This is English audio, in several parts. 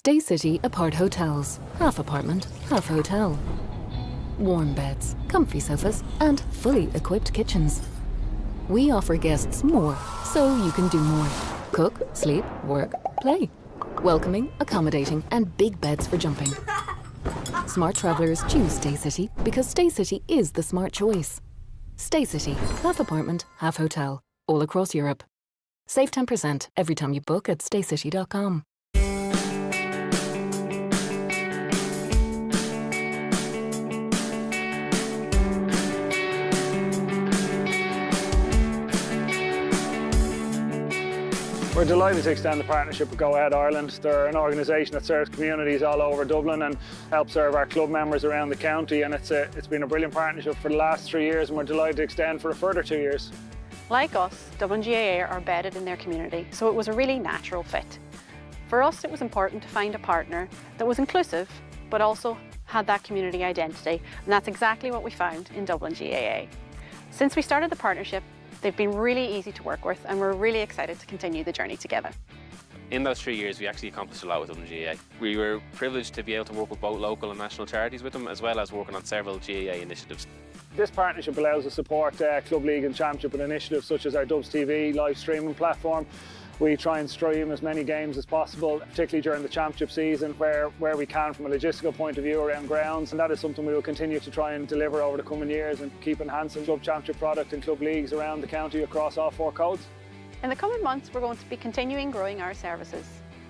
Staycity Apart Hotels. Half apartment, half hotel. Warm beds, comfy sofas, and fully equipped kitchens. We offer guests more, so you can do more. Cook, sleep, work, play. Welcoming, accommodating, and big beds for jumping. Smart travellers choose Staycity because Staycity is the smart choice. Staycity, half apartment, half hotel, all across Europe. Save 10% every time you book at staycity.com. We're delighted to extend the partnership with Go Ahead Ireland. They're an organisation that serves communities all over Dublin and helps serve our club members around the county, and it's been a brilliant partnership for the last 3 years, and we're delighted to extend for a further 2 years. Like us, Dublin GAA are embedded in their community, so it was a really natural fit. For us, it was important to find a partner that was inclusive, but also had that community identity, and that's exactly what we found in Dublin GAA. Since we started the partnership, they've been really easy to work with, and we're really excited to continue the journey together. In those 3 years, we actually accomplished a lot with Dublin GAA. We were privileged to be able to work with both local and national charities with them, as well as working on several GAA initiatives. This partnership allows us to support Club League and Championship with initiatives such as our Dubs TV live streaming platform. We try and stream as many games as possible, particularly during the Championship season where we can from a logistical point of view around grounds, and that is something we will continue to try and deliver over the coming years and keep enhancing Club Championship product and club leagues around the county across all 4 codes. In the coming months, we're going to be continuing growing our services.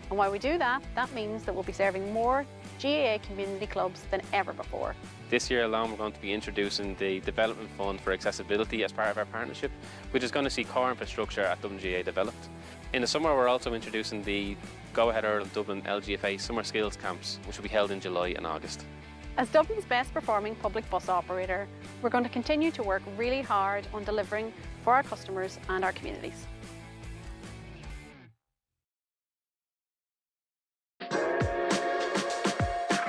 And while we do that, that means that we'll be serving more GAA community clubs than ever before. This year alone, we're going to be introducing the Development Fund for Accessibility as part of our partnership, which is going to see core infrastructure at Dublin GAA developed. In the summer, we're also introducing the Go Ahead Ireland Dublin LGFA Summer Skills Camps, which will be held in July and August. As Dublin's best performing public bus operator, we're going to continue to work really hard on delivering for our customers and our communities.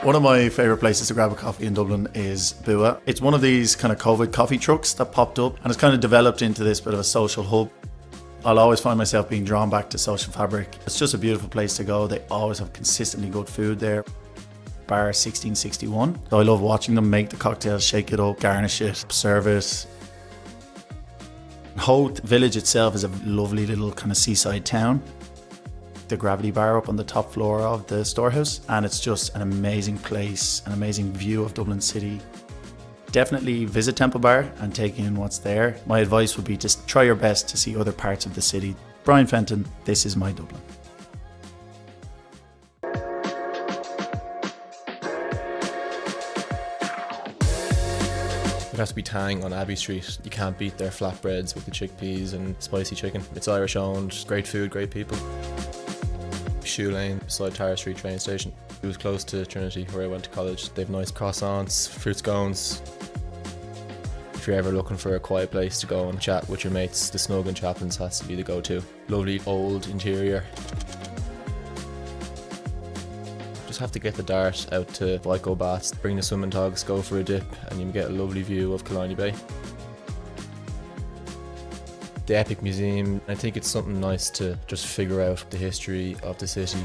One of my favourite places to grab a coffee in Dublin is Bua. It's one of these kind of COVID coffee trucks that popped up, and it's kind of developed into this bit of a social hub. I'll always find myself being drawn back to social fabric. It's just a beautiful place to go. They always have consistently good food there. Bar 1661. So I love watching them make the cocktails, shake it up, garnish it, serve it. Hoth village itself is a lovely little kind of seaside town. The Gravity Bar up on the top floor of the storehouse, and it's just an amazing place, an amazing view of Dublin City. Definitely visit Temple Bar and take in what's there. My advice would be to try your best to see other parts of the city. Brian Fenton, this is my Dublin. It has to be Tang on Abbey Street. You can't beat their flatbreads with the chickpeas and spicy chicken. It's Irish owned, great food, great people. Shoe Lane beside Tara Street train station. It was close to Trinity where I went to college. They have nice croissants, fruit scones. If you're ever looking for a quiet place to go and chat with your mates, the Snug and Chaplin's has to be the go-to. Lovely old interior. Just have to get the dart out to Vico Baths, bring the swimming togs, go for a dip, and you get a lovely view of Killiney Bay. The Epic Museum, I think it's something nice to just figure out the history of the city.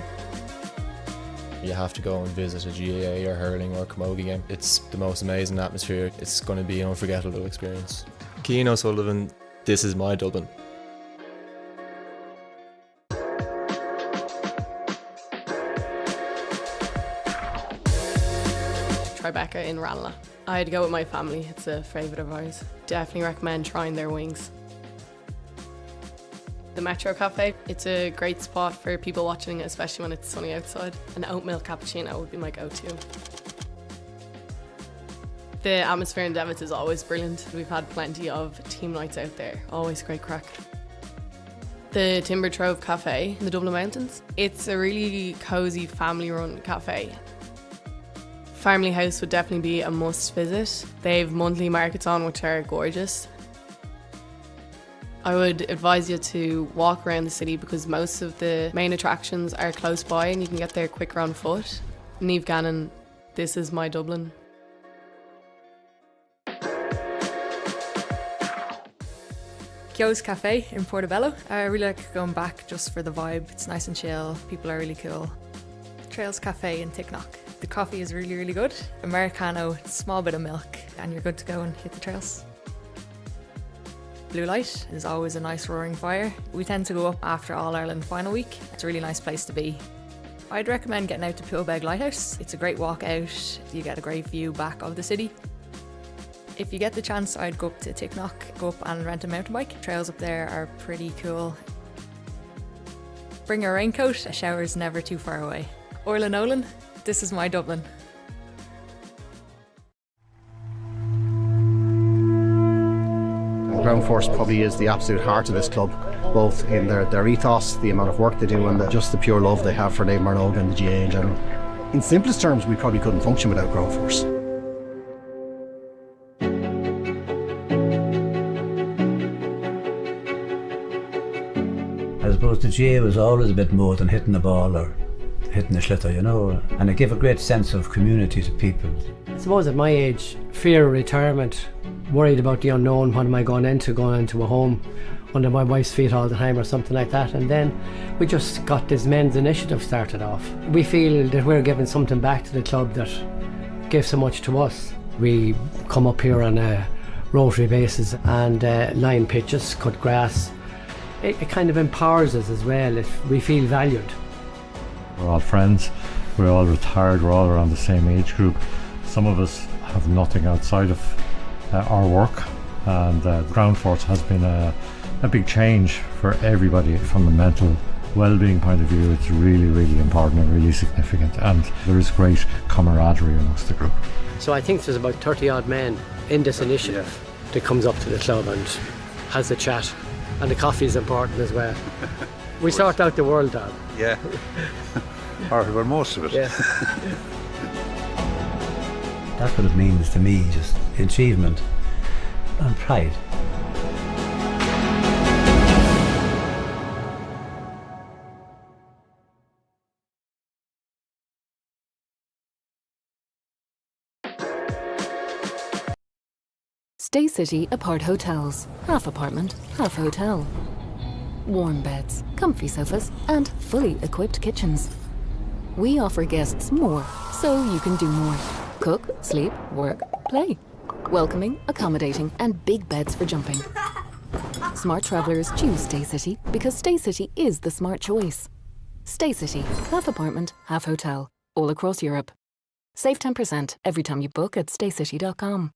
You have to go and visit a GAA or hurling or camogie game. It's the most amazing atmosphere. It's going to be an unforgettable experience. Cian O'Sullivan, this is my Dublin. Tribeca in Ranelagh. I'd go with my family, it's a favourite of ours. Definitely recommend trying their wings. The Metro Cafe, it's a great spot for people watching, especially when it's sunny outside. An oat milk cappuccino would be my go-to. The atmosphere in Devitt is always brilliant. We've had plenty of team nights out there, always great crack. The Timber Trove Cafe in the Dublin Mountains, it's a really cosy family-run cafe. Family House would definitely be a must visit. They have monthly markets on which are gorgeous. I would advise you to walk around the city because most of the main attractions are close by and you can get there quicker on foot. Niamh Gannon, this is my Dublin. Kyo's Cafe in Portobello. I really like going back just for the vibe. It's nice and chill, people are really cool. Trails Cafe in Ticknock. The coffee is really, really good. Americano, small bit of milk, and you're good to go and hit the trails. Blue Light is always a nice roaring fire. We tend to go up after All-Ireland final week. It's a really nice place to be. I'd recommend getting out to Poolbeg Lighthouse. It's a great walk out. You get a great view back of the city. If you get the chance, I'd go up to Ticknock, go up and rent a mountain bike. Trails up there are pretty cool. Bring a raincoat, a shower is never too far away. Orla Nolan, this is my Dublin. Ground Force probably is the absolute heart of this club, both in their ethos, the amount of work they do, and just the pure love they have for Nate Marnoga and the GA in general. In simplest terms, we probably couldn't function without Ground Force. I suppose the GA was always a bit more than hitting the ball or hitting the schlitter, you know, and it gave a great sense of community to people. I suppose at my age, fear of retirement, worried about the unknown, what am I going into a home under my wife's feet all the time or something like that, and then we just got this men's initiative started off. We feel that we're giving something back to the club that gave so much to us. We come up here on a rotary basis and line pitches, cut grass. It kind of empowers us as well if we feel valued. We're all friends, we're all retired, we're all around the same age group. Some of us have nothing outside of our work, and Ground Force has been a big change for everybody from the mental well-being point of view. It's really, really important and really significant, and there is great camaraderie amongst the group. So I think there's about 30 odd men in this initiative that comes up to the club and has a chat, and the coffee is important as well. We sort out the world, Dad. Yeah. Or well, most of it. Yeah. That's what it means to me, just achievement and pride. Staycity Apart Hotels. Half apartment, half hotel. Warm beds, comfy sofas, and fully equipped kitchens. We offer guests more, so you can do more. Cook, sleep, work, play. Welcoming, accommodating, and big beds for jumping. Smart travellers choose Staycity because Staycity is the smart choice. Staycity, half apartment, half hotel, all across Europe. Save 10% every time you book at staycity.com.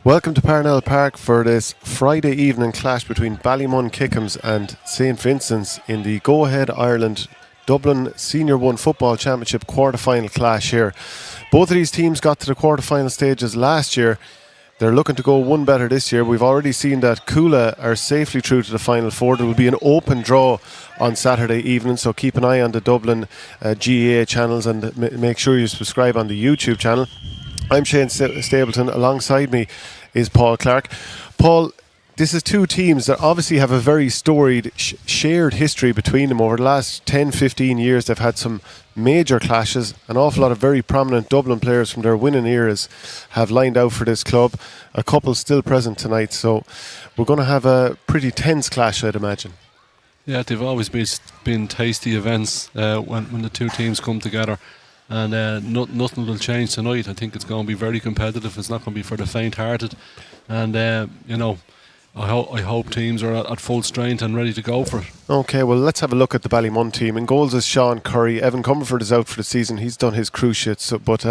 Welcome to Parnell Park for this Friday evening clash between Ballymun Kickhams and St Vincents in the Go Ahead Ireland Dublin Senior 1 Football Championship quarter-final clash here. Both of these teams got to the quarter-final stages last year. They're looking to go one better this year. We've already seen that Coola are safely through to the Final Four. There will be an open draw on Saturday evening, so keep an eye on the Dublin GAA channels and make sure you subscribe on the YouTube channel. I'm Shane Stapleton. Alongside me is Paul Clark. Paul, this is two teams that obviously have a very storied shared history between them. Over the last 10-15 years they've had some major clashes. An awful lot of very prominent Dublin players from their winning eras have lined out for this club. A couple still present tonight, so we're going to have a pretty tense clash, I'd imagine. Yeah, they've always been tasty events when the two teams come together. And nothing will change tonight. I think it's going to be very competitive. It's not going to be for the faint-hearted. And, I hope teams are at full strength and ready to go for it. Okay, well, let's have a look at the Ballymun team. In goals is Sean Curry. Evan Comerford is out for the season. He's done his cruise shit, but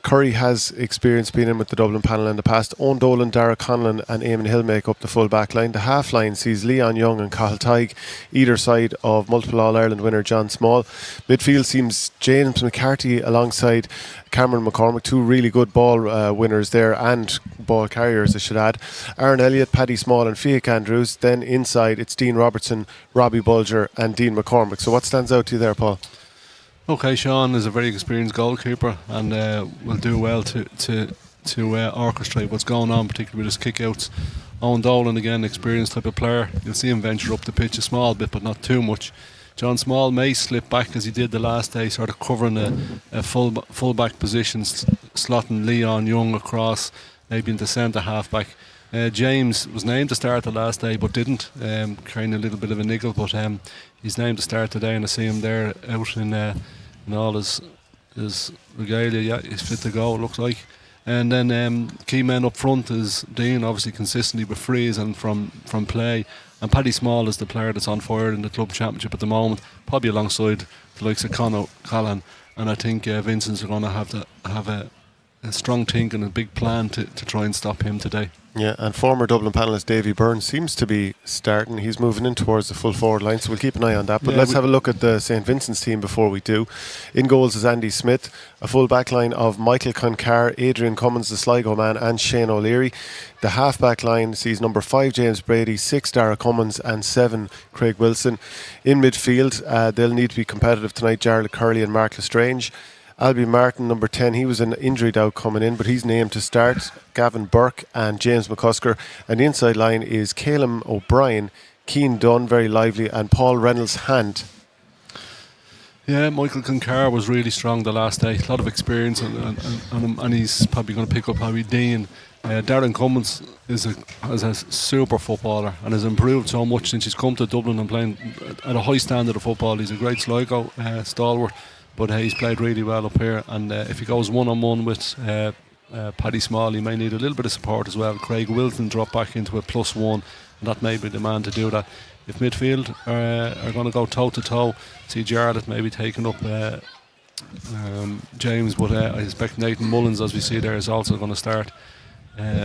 Curry has experience being in with the Dublin panel in the past. Owen Dolan, Dara Conlon and Eamon Hill make up the full back line. The half line sees Leon Young and Cathal Tighe, either side of multiple All-Ireland winner John Small. Midfield seems James McCarthy alongside Cameron McCormick, two really good ball winners there and ball carriers, I should add. Aaron Elliott, Paddy Small and Fiach Andrews. Then inside it's Dean Robertson, Robbie Bulger and Dean McCormick. So what stands out to you there, Paul? Okay, Sean is a very experienced goalkeeper and will do well to orchestrate what's going on, particularly with his kick-outs. Owen Dolan, again, experienced type of player. You'll see him venture up the pitch a small bit, but not too much. John Small may slip back as he did the last day, sort of covering a full-back position, slotting Leon Young across, maybe into centre half-back. James was named to start the last day but didn't, carrying a little bit of a niggle, but he's named to start today and I see him there out in all his regalia. Yeah, he's fit to go, it looks like. And then key men up front is Dean, obviously consistently with frees and from play, and Paddy Small is the player that's on fire in the club championship at the moment, probably alongside the likes of Colin, and I think Vincents are going to have a strong think and a big plan to try and stop him today. Yeah, and former Dublin panellist Davy Byrne seems to be starting. He's moving in towards the full forward line, so we'll keep an eye on that. But let's have a look at the St. Vincent's team before we do. In goals is Andy Smith, a full back line of Michael Concar, Adrian Cummins, the Sligo man, and Shane O'Leary. The half back line sees number 5 James Brady, 6 Dara Cummins and 7 Craig Wilson. In midfield, they'll need to be competitive tonight, Jarlath Curley and Mark Lestrange. Albie Martin, number 10, he was an injury doubt coming in, but he's named to start. Gavin Burke and James McCusker. And the inside line is Calum O'Brien, Keane Dunn, very lively, and Paul Reynolds Hand. Yeah, Michael Concar was really strong the last day. A lot of experience, and he's probably going to pick up Harry Dean. Darren Cummins is a super footballer and has improved so much since he's come to Dublin and playing at a high standard of football. He's a great Sligo stalwart. But he's played really well up here, and if he goes one-on-one with Paddy Small, he may need a little bit of support as well. Craig Wilson dropped back into a +1, and that may be the man to do that. If midfield are going to go toe-to-toe, see Jarlath maybe taking up James, but I expect Nathan Mullins, as we see there, is also going to start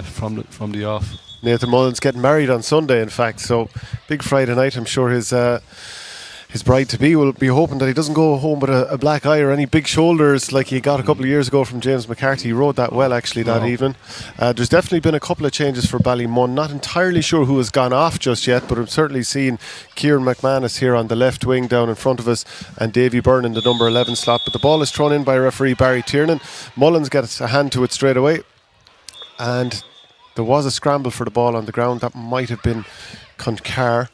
from the off. Nathan Mullins getting married on Sunday, in fact, so big Friday night. I'm sure his bride-to-be will be hoping that he doesn't go home with a black eye or any big shoulders like he got a couple of years ago from James McCarthy. He rode that well, actually, that evening. There's definitely been a couple of changes for Ballymun. Not entirely sure who has gone off just yet, but I'm certainly seeing Kieran McManus here on the left wing down in front of us and Davy Byrne in the number 11 slot. But the ball is thrown in by referee Barry Tiernan. Mullins gets a hand to it straight away. And there was a scramble for the ball on the ground. That might have been Concar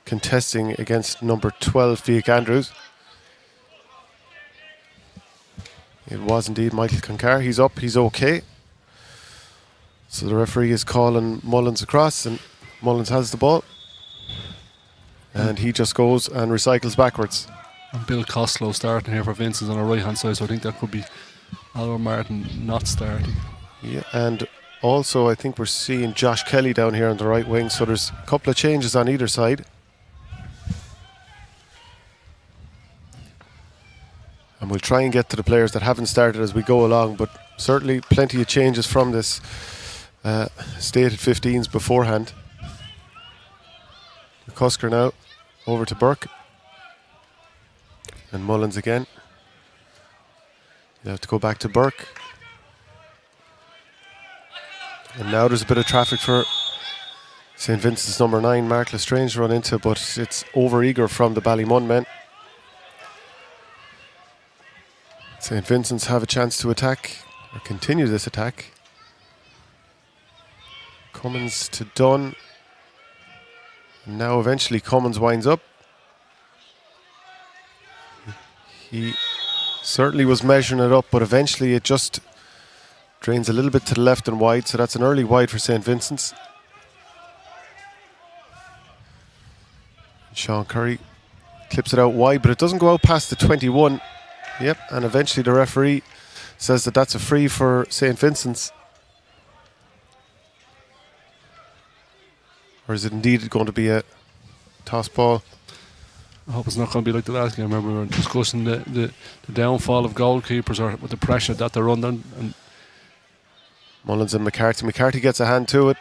contesting against number 12 Fiach Andrews. It was indeed Michael Concar. He's up, he's okay. So the referee is calling Mullins across, and Mullins has the ball and he just goes and recycles backwards. And Bill Costello starting here for Vincents on the right hand side, so I think that could be Albert Martin not starting. Yeah, and also I think we're seeing Josh Kelly down here on the right wing, so there's a couple of changes on either side. And we'll try and get to the players that haven't started as we go along, but certainly plenty of changes from this stated 15s beforehand. McCusker now over to Burke. And Mullins again. You have to go back to Burke. And now there's a bit of traffic for St. Vincent's number 9, Mark Lestrange, run into, but it's over-eager from the Ballymun men. St. Vincent's have a chance to attack, or continue this attack. Cummins to Dunn. And now eventually Cummins winds up. He certainly was measuring it up, but eventually it just drains a little bit to the left and wide, so that's an early wide for St. Vincent's. Sean Curry clips it out wide, but it doesn't go out past the 21. Yep, and eventually the referee says that that's a free for St. Vincent's. Or is it indeed going to be a toss ball? I hope it's not going to be like the last game. I remember we were discussing the downfall of goalkeepers, or with the pressure that they're under. And Mullins and McCarthy. McCarthy gets a hand to it,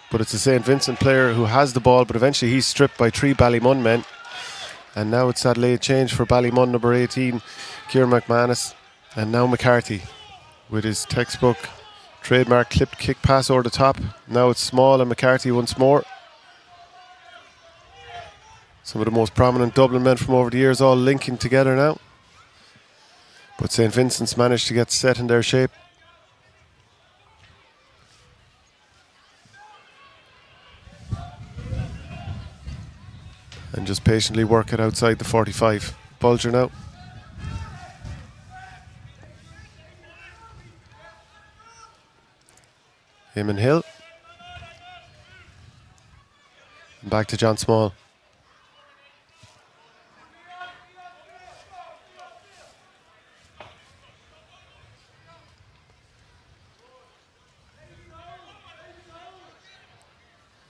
but it's the St. Vincent player who has the ball, but eventually he's stripped by 3 Ballymun men. And now it's that late change for Ballymun, number 18, Kieran McManus. And now McCarthy with his textbook trademark clipped kick pass over the top. Now it's Small and McCarthy once more. Some of the most prominent Dublin men from over the years all linking together now. But St. Vincent's managed to get set in their shape. And just patiently work it outside the 45. Bulger now. Eamon Hill. And back to John Small.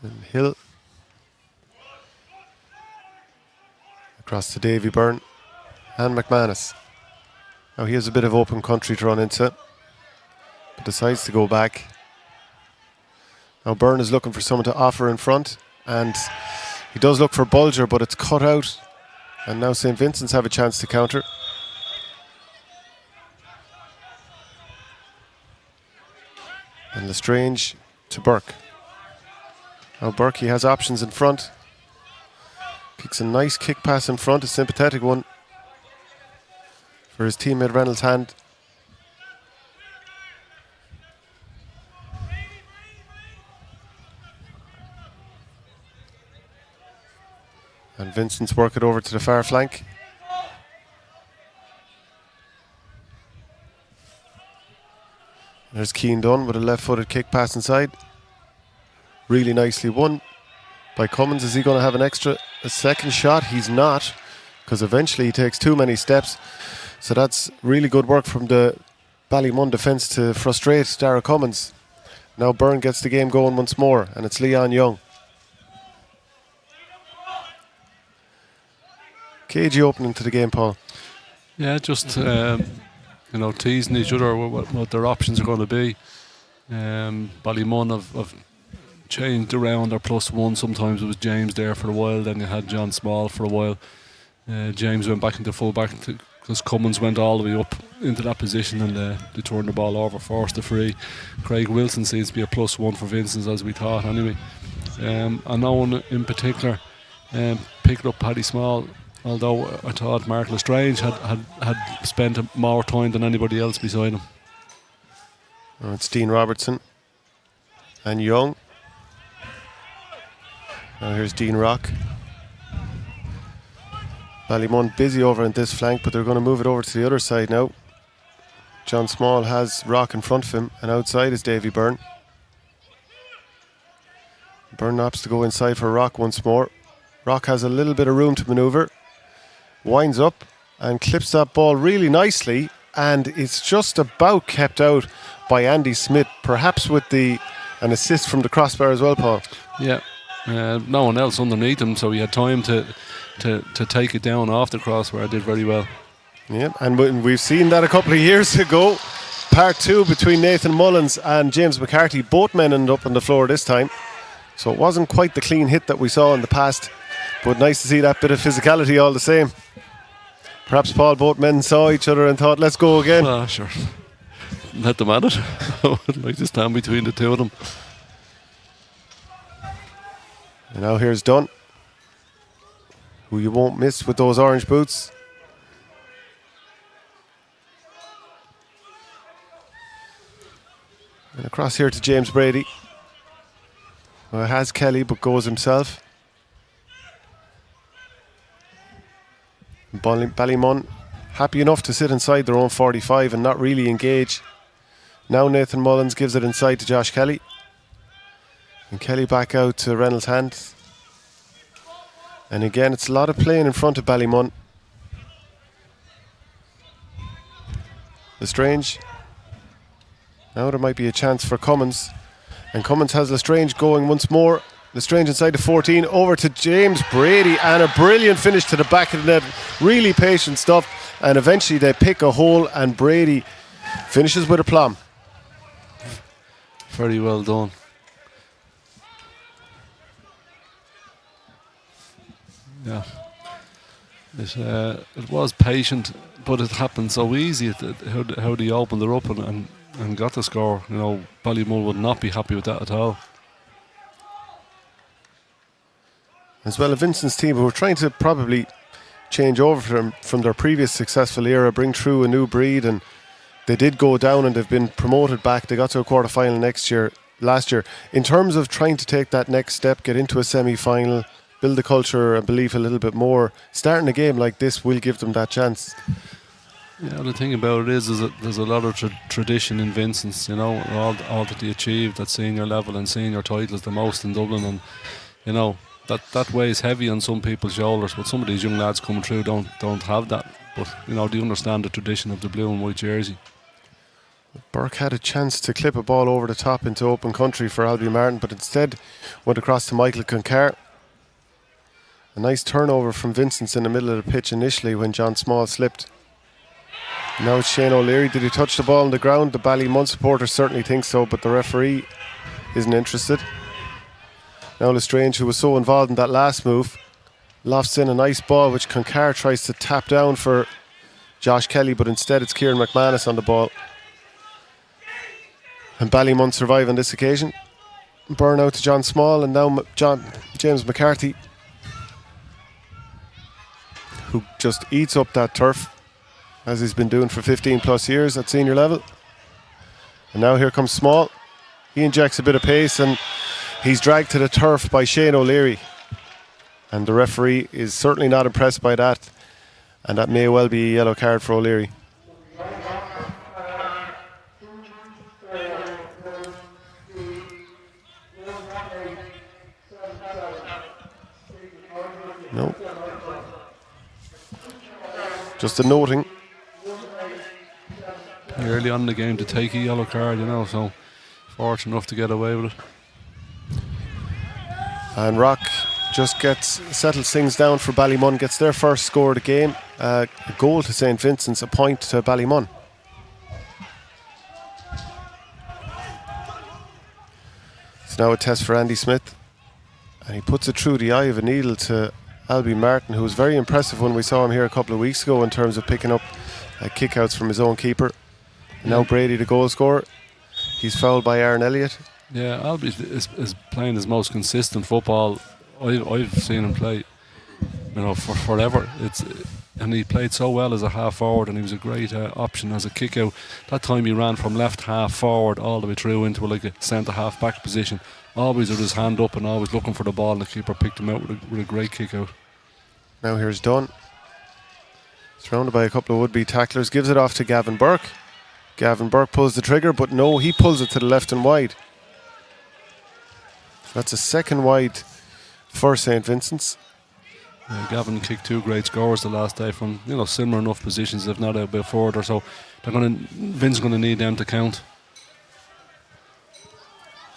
And Hill. Across to Davy Byrne and McManus. Now he has a bit of open country to run into, but decides to go back. Now Byrne is looking for someone to offer in front, and he does look for Bulger, but it's cut out. And now St. Vincent's have a chance to counter. And Lestrange to Burke. Now Burke, he has options in front. Kicks a nice kick pass in front, a sympathetic one for his teammate Reynolds' hand. And Vincent's work it over to the far flank. There's Keane Dunn with a left-footed kick pass inside. Really nicely won by Cummins. Is he going to have a second shot? He's not, because eventually he takes too many steps. So that's really good work from the Ballymun defence to frustrate Dara Cummins. Now Byrne gets the game going once more, and it's Leon Young. Cagey opening to the game, Paul. yeah, just teasing each other what their options are going to be. Ballymun have changed around their +1. Sometimes it was James there for a while, then you had John Small for a while. James went back into full-back because Cummins went all the way up into that position, and they turned the ball over, forced the free. Craig Wilson seems to be a +1 for Vincents, as we thought anyway. And no one in particular picked up Paddy Small, although I thought Mark Lestrange had spent more time than anybody else beside him. Oh, it's Dean Robertson and Young. Now here's Dean Rock. Ballymun busy over in this flank, but they're going to move it over to the other side now. John Small has Rock in front of him, and outside is Davy Byrne. Byrne opts to go inside for Rock once more. Rock has a little bit of room to manoeuvre. Winds up and clips that ball really nicely, and it's just about kept out by Andy Smith, perhaps with an assist from the crossbar as well, Paul. Yeah. No one else underneath him, so he had time to take it down off the crossbar. Did very well. Yeah, and we've seen that a couple of years ago. Part 2 between Nathan Mullins and James McCarthy. Both men ended up on the floor this time, so it wasn't quite the clean hit that we saw in the past, but nice to see that bit of physicality all the same. Perhaps, Paul, both men saw each other and thought, let's go again. Sure. Let them at it. I would like to stand between the two of them. And now here's Dunn, who you won't miss with those orange boots. And across here to James Brady, who has Kelly but goes himself. Ballymun happy enough to sit inside their own 45 and not really engage. Now Nathan Mullins gives it inside to Josh Kelly. And Kelly back out to Reynolds' hand. And again, it's a lot of playing in front of Ballymun. Lestrange. Now there might be a chance for Cummins. And Cummins has Lestrange going once more. Lestrange inside the 14, over to James Brady, and a brilliant finish to the back of the net. Really patient stuff, and eventually they pick a hole, and Brady finishes with aplomb. Very well done. Yeah. It was patient, but it happened so easy. How they opened her up and got the score. You know, Ballymun would not be happy with that at all. As well, a Vincents team who were trying to probably change over from their previous successful era, bring through a new breed, and they did go down and they've been promoted back. They got to a quarter-final last year. In terms of trying to take that next step, get into a semi-final, build the culture and belief a little bit more, starting a game like this will give them that chance. Yeah, the thing about it is that there's a lot of tradition in Vincents, you know, all that they achieved at senior level and senior titles, the most in Dublin, and you know, that weighs heavy on some people's shoulders, but some of these young lads coming through don't have that, but you know, they understand the tradition of the blue and white jersey. Burke had a chance to clip a ball over the top into open country for Albie Martin, but instead went across to Michael Concar. A nice turnover from Vincents in the middle of the pitch initially when John Small slipped. Now it's Shane O'Leary. Did he touch the ball on the ground? The Ballymun supporters certainly think so, but the referee isn't interested. Now Lestrange, who was so involved in that last move, lofts in a nice ball which Concar tries to tap down for Josh Kelly, but instead it's Kieran McManus on the ball. And Ballymun survive on this occasion. Burn out to John Small, and now James McCarthy, who just eats up that turf, as he's been doing for 15 plus years at senior level. And now here comes Small. He injects a bit of pace and he's dragged to the turf by Shane O'Leary. And the referee is certainly not impressed by that. And that may well be a yellow card for O'Leary. No. Just a noting. Early on in the game to take a yellow card, you know, so fortunate enough to get away with it. And Rock just settles things down for Ballymun, gets their first score of the game. A goal to St. Vincent's, a point to Ballymun. It's now a test for Andy Smith, and he puts it through the eye of a needle to Albie Martin, who was very impressive when we saw him here a couple of weeks ago in terms of picking up kickouts from his own keeper. Now Brady, the goal scorer. He's fouled by Aaron Elliott. Yeah, Albie is playing his most consistent football I've seen him play, you know, for forever. And he played so well as a half forward, and he was a great option as a kick out. That time he ran from left half forward all the way through into like a centre half back position, always with his hand up and always looking for the ball, and the keeper picked him out with a great kick out. Now here's Dunn, surrounded by a couple of would-be tacklers, gives it off to Gavin Burke. Gavin Burke pulls the trigger, but no, he pulls it to the left and wide. That's a second wide for St. Vincent's. Yeah, Gavin kicked two great scores the last day from, you know, similar enough positions, if not a bit further, so Vince's going to need them to count.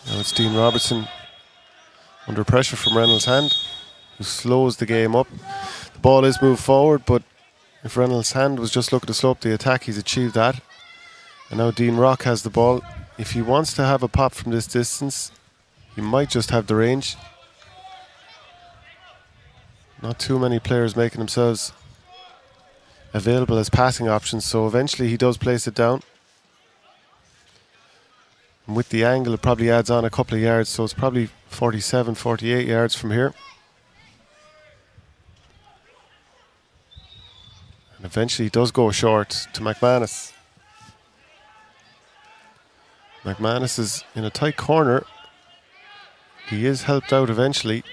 Now it's Dean Robertson under pressure from Reynolds' Hand, who slows the game up. The ball is moved forward, but if Reynolds' Hand was just looking to slow up the attack, he's achieved that. And now Dean Rock has the ball. If he wants to have a pop from this distance, he might just have the range. Not too many players making themselves available as passing options, so eventually he does place it down. And with the angle, it probably adds on a couple of yards, so it's probably 47, 48 yards from here. And eventually he does go short to McManus. McManus is in a tight corner. He is helped out eventually.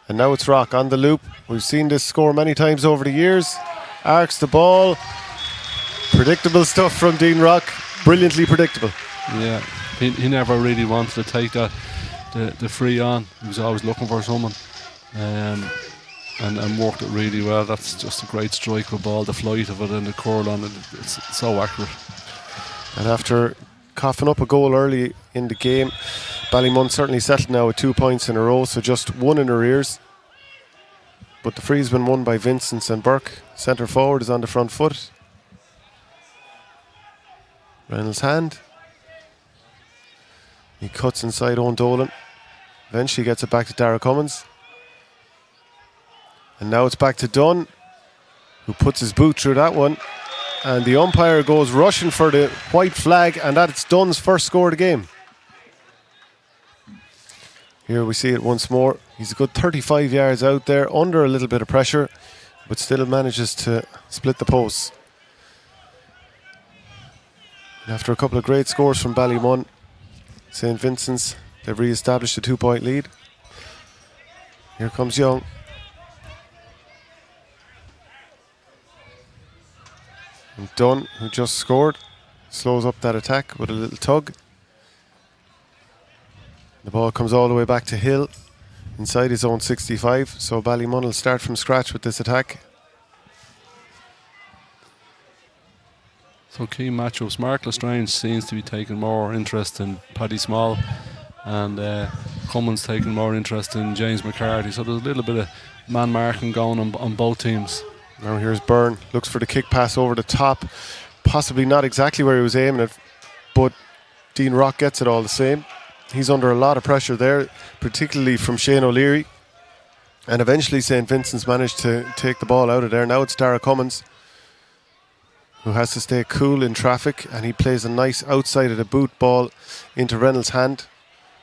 And now it's Rock on the loop. We've seen this score many times over the years. Arcs the ball. Predictable stuff from Dean Rock. Brilliantly predictable. Yeah, he never really wanted to take that the free on. He was always looking for someone. And worked it really well. That's just a great strike of ball. The flight of it and the curl on it, it's so accurate. And after coughing up a goal early in the game, Ballymun certainly settled now with 2 points in a row, so just one in arrears. But the free's been won by Vincents, and Burke, centre forward, is on the front foot. Reynolds' hand. He cuts inside Owen Dolan. Eventually gets it back to Dara Cummins. And now it's back to Dunn, who puts his boot through that one. And the umpire goes rushing for the white flag, and that's Dunn's first score of the game. Here we see it once more. He's a good 35 yards out there, under a little bit of pressure, but still manages to split the posts. And after a couple of great scores from Ballymun, St. Vincent's, they've re-established a 2-point lead. Here comes Young. And Dunn, who just scored, slows up that attack with a little tug. The ball comes all the way back to Hill inside his own 65, so Ballymun will start from scratch with this attack. So key matchups. Mark Lestrange seems to be taking more interest in Paddy Small, and Cummins taking more interest in James McCarthy. So there's a little bit of man marking going on both teams. Now here's Byrne, looks for the kick pass over the top. Possibly not exactly where he was aiming it, but Dean Rock gets it all the same. He's under a lot of pressure there, particularly from Shane O'Leary. And eventually St. Vincent's managed to take the ball out of there. Now it's Dara Cummins, who has to stay cool in traffic, and he plays a nice outside of the boot ball into Reynolds' hand,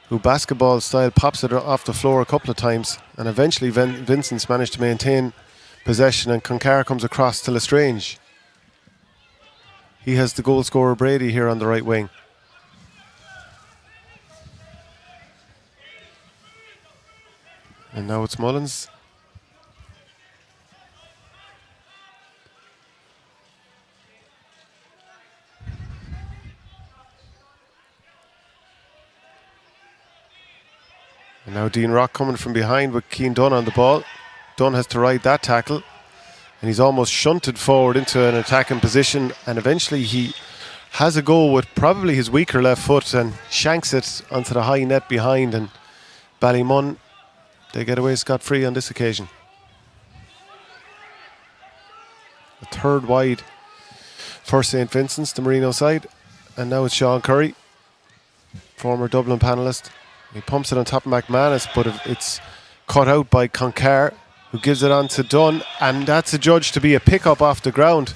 who basketball style pops it off the floor a couple of times, and eventually Vincent's managed to maintain possession, and Concar comes across to Lestrange. He has the goal scorer Brady here on the right wing. And now it's Mullins. And now Dean Rock coming from behind with Keane Dunn on the ball. Dunn has to ride that tackle, and he's almost shunted forward into an attacking position, and eventually he has a go with probably his weaker left foot and shanks it onto the high net behind, and Ballymun, they get away scot-free on this occasion. A third wide for St. Vincent's, the Merino side, and now it's Sean Curry, former Dublin panellist. He pumps it on top of McManus, but it's cut out by Concar, who gives it on to Dunn, and that's adjudged to be a pick-up off the ground.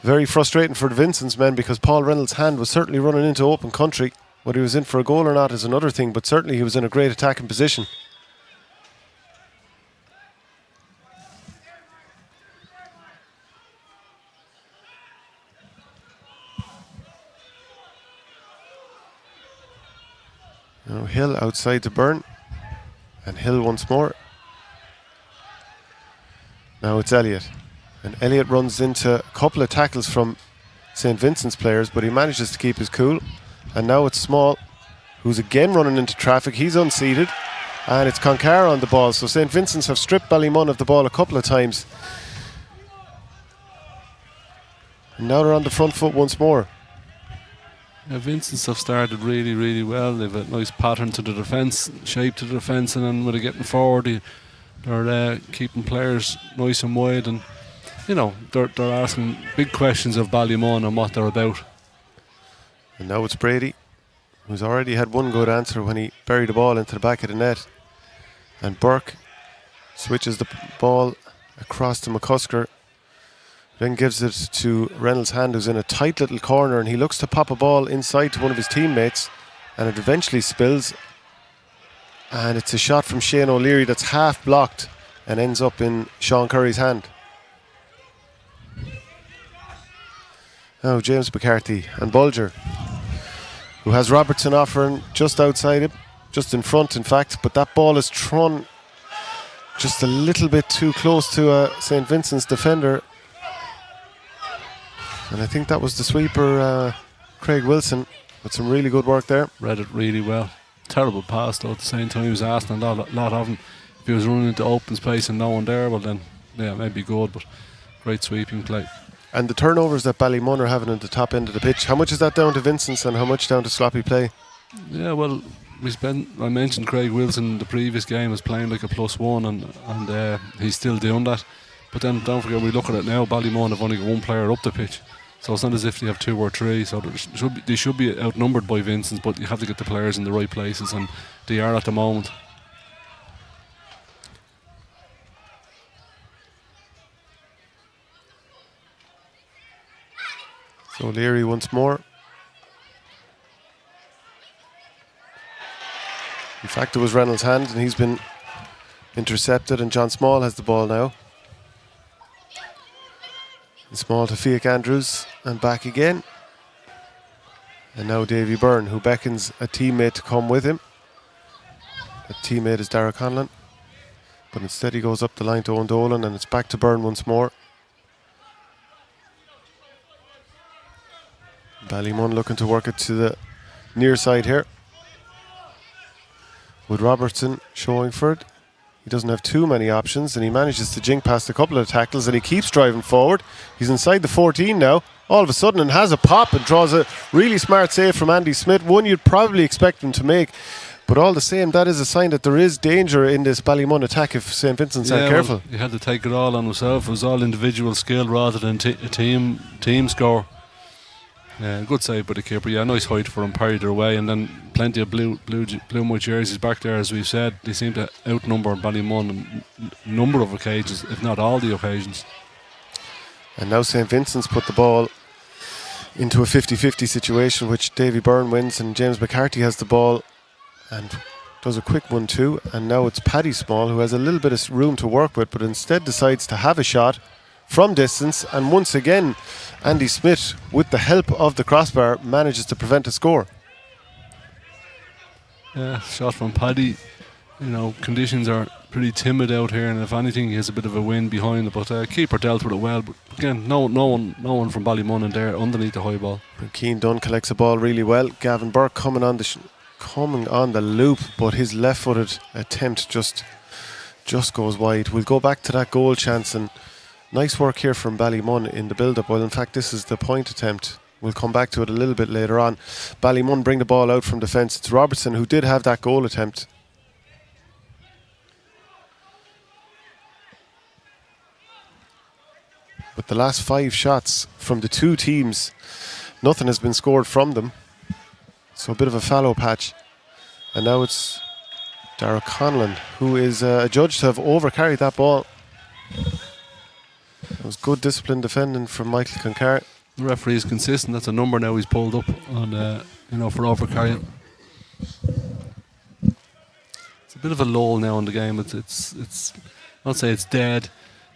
Very frustrating for the Vincent's men, because Paul Reynolds' hand was certainly running into open country. Whether he was in for a goal or not is another thing, but certainly he was in a great attacking position. Now Hill outside to Byrne, and Hill once more. Now it's Elliott, and Elliott runs into a couple of tackles from St. Vincent's players, but he manages to keep his cool. And now it's Small, who's again running into traffic. He's unseated, and it's Concar on the ball. So St. Vincent's have stripped Ballymun of the ball a couple of times, and now they're on the front foot once more. Yeah, Vincent's have started really, really well. They've a nice pattern to the defence, shape to the defence, and then when they're getting forward, they're keeping players nice and wide, and you know they're asking big questions of Ballymun and what they're about. And now it's Brady, who's already had one good answer when he buried the ball into the back of the net. And Burke switches the ball across to McCusker, then gives it to Reynolds' hand, who's in a tight little corner, and he looks to pop a ball inside to one of his teammates, and it eventually spills. And it's a shot from Shane O'Leary that's half blocked and ends up in Sean Curry's hand. Now James McCarthy and Bulger, who has Robertson offering just outside him, just in front in fact, but that ball is thrown just a little bit too close to a St. Vincent's defender. And I think that was the sweeper, Craig Wilson, with some really good work there. Read it really well. Terrible pass though at the same time. He was asking a lot of him. If he was running into open space and no one there, well then, yeah, maybe good, but great sweeping play. And the turnovers that Ballymun are having at the top end of the pitch, how much is that down to Vincent's and how much down to sloppy play? Yeah, well, I mentioned Craig Wilson in the previous game was playing like a +1, and he's still doing that. But then don't forget, we look at it now, Ballymun have only got one player up the pitch, so it's not as if they have 2 or 3. So they should be outnumbered by Vincents, but you have to get the players in the right places, and they are at the moment. So Leary once more. In fact, it was Reynolds' hand, and he's been intercepted, and John Small has the ball now. And Small to Fiach Andrews, and back again. And now Davy Byrne, who beckons a teammate to come with him. That teammate is Dara Conlon. But instead he goes up the line to Owen Dolan, and it's back to Byrne once more. Ballymun looking to work it to the near side here. With Robertson showing for it. He doesn't have too many options, and he manages to jink past a couple of tackles, and he keeps driving forward. He's inside the 14 now, all of a sudden, and has a pop and draws a really smart save from Andy Smith, one you'd probably expect him to make. But all the same, that is a sign that there is danger in this Ballymun attack if St. Vincent's aren't careful. Well, he had to take it all on himself. It was all individual skill rather than a team score. Good save by the keeper. Yeah, nice height for him, parried their way, and then plenty of blue and white jerseys back there. As we've said, they seem to outnumber Ballymun on a number of occasions, if not all the occasions. And now St. Vincent's put the ball into a 50-50 situation, which Davy Byrne wins, and James McCarthy has the ball and does a quick 1-2. And now it's Paddy Small, who has a little bit of room to work with, but instead decides to have a shot from distance, and once again Andy Smith, with the help of the crossbar, manages to prevent a score. Yeah, shot from Paddy. You know, conditions are pretty timid out here, and if anything, he has a bit of a wind behind it. But keeper dealt with it well. But again, no one from Ballymun in there underneath the high ball. And Keane Dunn collects the ball really well. Gavin Burke coming on the loop, but his left-footed attempt just goes wide. We'll go back to that goal chance, and nice work here from Ballymun in the build-up. Well, in fact, this is the point attempt. We'll come back to it a little bit later on. Ballymun bring the ball out from defence. It's Robertson who did have that goal attempt. But the last 5 shots from the 2 teams, nothing has been scored from them. So a bit of a fallow patch. And now it's Dara Conlon, who is adjudged to have overcarried that ball. It was good disciplined defending from Michael Concar. The referee is consistent. That's a number now he's pulled up on, for overcarrying. It's a bit of a lull now in the game. It's I'll say it's dead.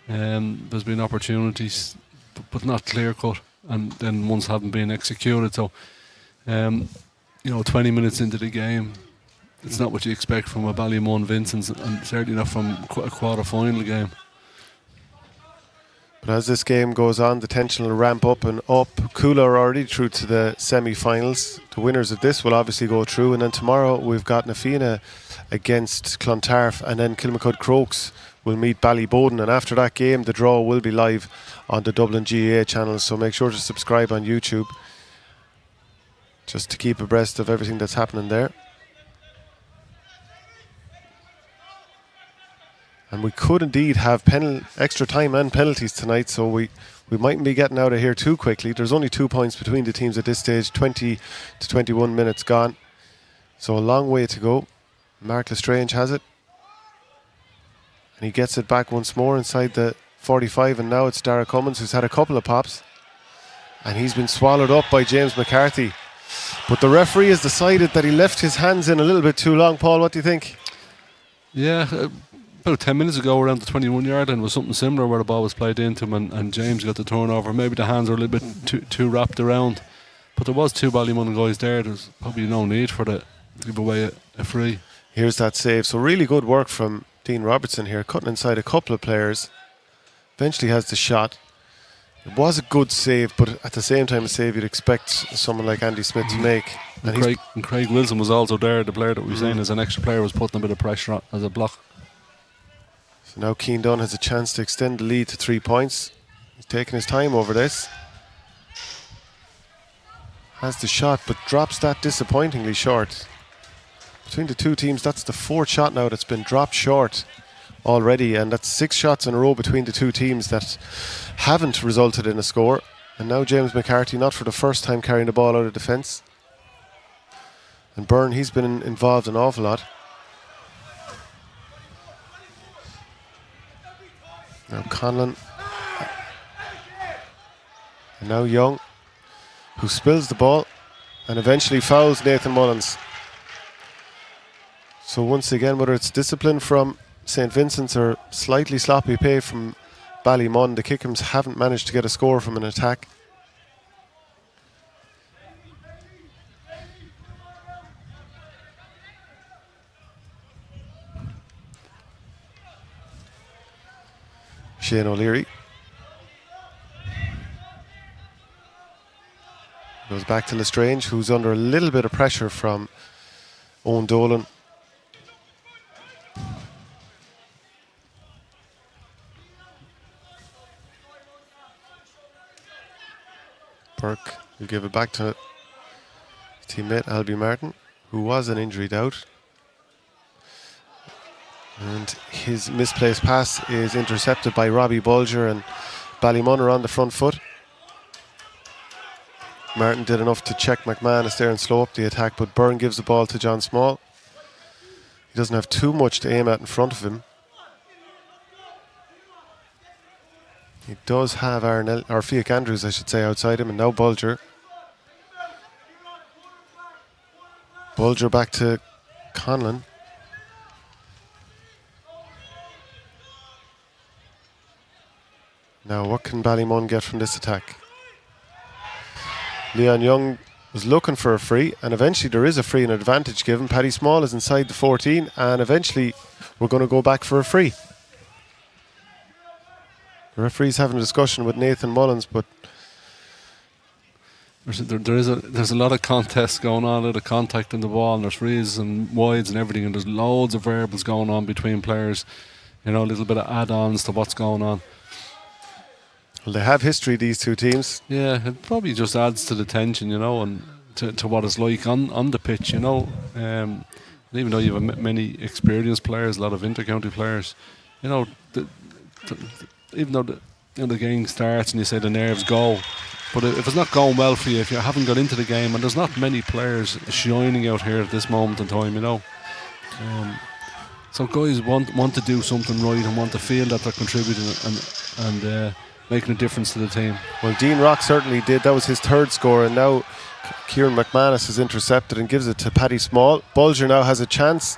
There's been opportunities, but not clear cut, and then ones haven't been executed. So, 20 minutes into the game, it's not what you expect from a Ballymun Vincents, and certainly not from a quarter-final game. But as this game goes on, the tension will ramp up and up. Coola are already through to the semi-finals. The winners of this will obviously go through, and then tomorrow we've got Nafina against Clontarf, and then Kilmacud Crokes will meet Ballyboden, and after that game the draw will be live on the Dublin GAA channel, so make sure to subscribe on YouTube just to keep abreast of everything that's happening there. And we could indeed have extra time and penalties tonight, so we mightn't be getting out of here too quickly. There's only 2 points between the teams at this stage, 20 to 21 minutes gone. So a long way to go. Mark Lestrange has it. And he gets it back once more inside the 45, and now it's Dara Cummins, who's had a couple of pops. And he's been swallowed up by James McCarthy. But the referee has decided that he left his hands in a little bit too long. Paul, what do you think? Yeah, about 10 minutes ago around the 21-yard line was something similar where the ball was played into him, and James got the turnover. Maybe the hands were a little bit too wrapped around, but there was 2 Ballymun guys there. There's probably no need for to give away a free. Here's that save. So really good work from Dean Robertson here, cutting inside a couple of players. Eventually has the shot. It was a good save, but at the same time a save you'd expect someone like Andy Smith to make. And Craig Wilson was also there, the player that we were saying as an extra player, was putting a bit of pressure on as a block. So now Keane Dunn has a chance to extend the lead to 3 points. He's taking his time over this. Has the shot, but drops that disappointingly short. between the two teams. That's the fourth shot now that's been dropped short already, and that's 6 shots in a row between the two teams that haven't resulted in a score. And now James McCarthy, not for the first time, carrying the ball out of defence. And Byrne, he's been involved an awful lot. Now Conlon. And now Young, who spills the ball and eventually fouls Nathan Mullins. So once again, whether it's discipline from St. Vincent's or slightly sloppy play from Ballymun, the Kickhams haven't managed to get a score from an attack. Shane O'Leary goes back to Lestrange, who's under a little bit of pressure from Owen Dolan. Burke will give it back to his teammate Albie Martin, who was an injured out. And his misplaced pass is intercepted by Robbie Bulger, and Ballymun are on the front foot. Martin did enough to check McManus there and slow up the attack, but Byrne gives the ball to John Small. He doesn't have too much to aim at in front of him. He does have Fiach Andrews, I should say, outside him, and now Bulger. Bulger back to Conlon. Now, what can Ballymun get from this attack? Leon Young was looking for a free, and eventually there is a free and advantage given. Paddy Small is inside the 14, and eventually we're going to go back for a free. The referee's having a discussion with Nathan Mullins, but there's a lot of contests going on, a lot of contact in the ball, and there's frees and wides and everything, and there's loads of variables going on between players. You know, a little bit of add-ons to what's going on. Well, they have history, these two teams. Yeah, it probably just adds to the tension, you know, and to what it's like on the pitch, you know. Even though you have many experienced players, a lot of inter-county players, you know, even though the game starts and you say the nerves go, but if it's not going well for you, if you haven't got into the game, and there's not many players shining out here at this moment in time, you know. So guys want to do something right and want to feel that they're contributing and making a difference to the team. Well, Dean Rock certainly did. That was his third score, and now Kieran McManus is intercepted and gives it to Paddy Small. Bulger now has a chance,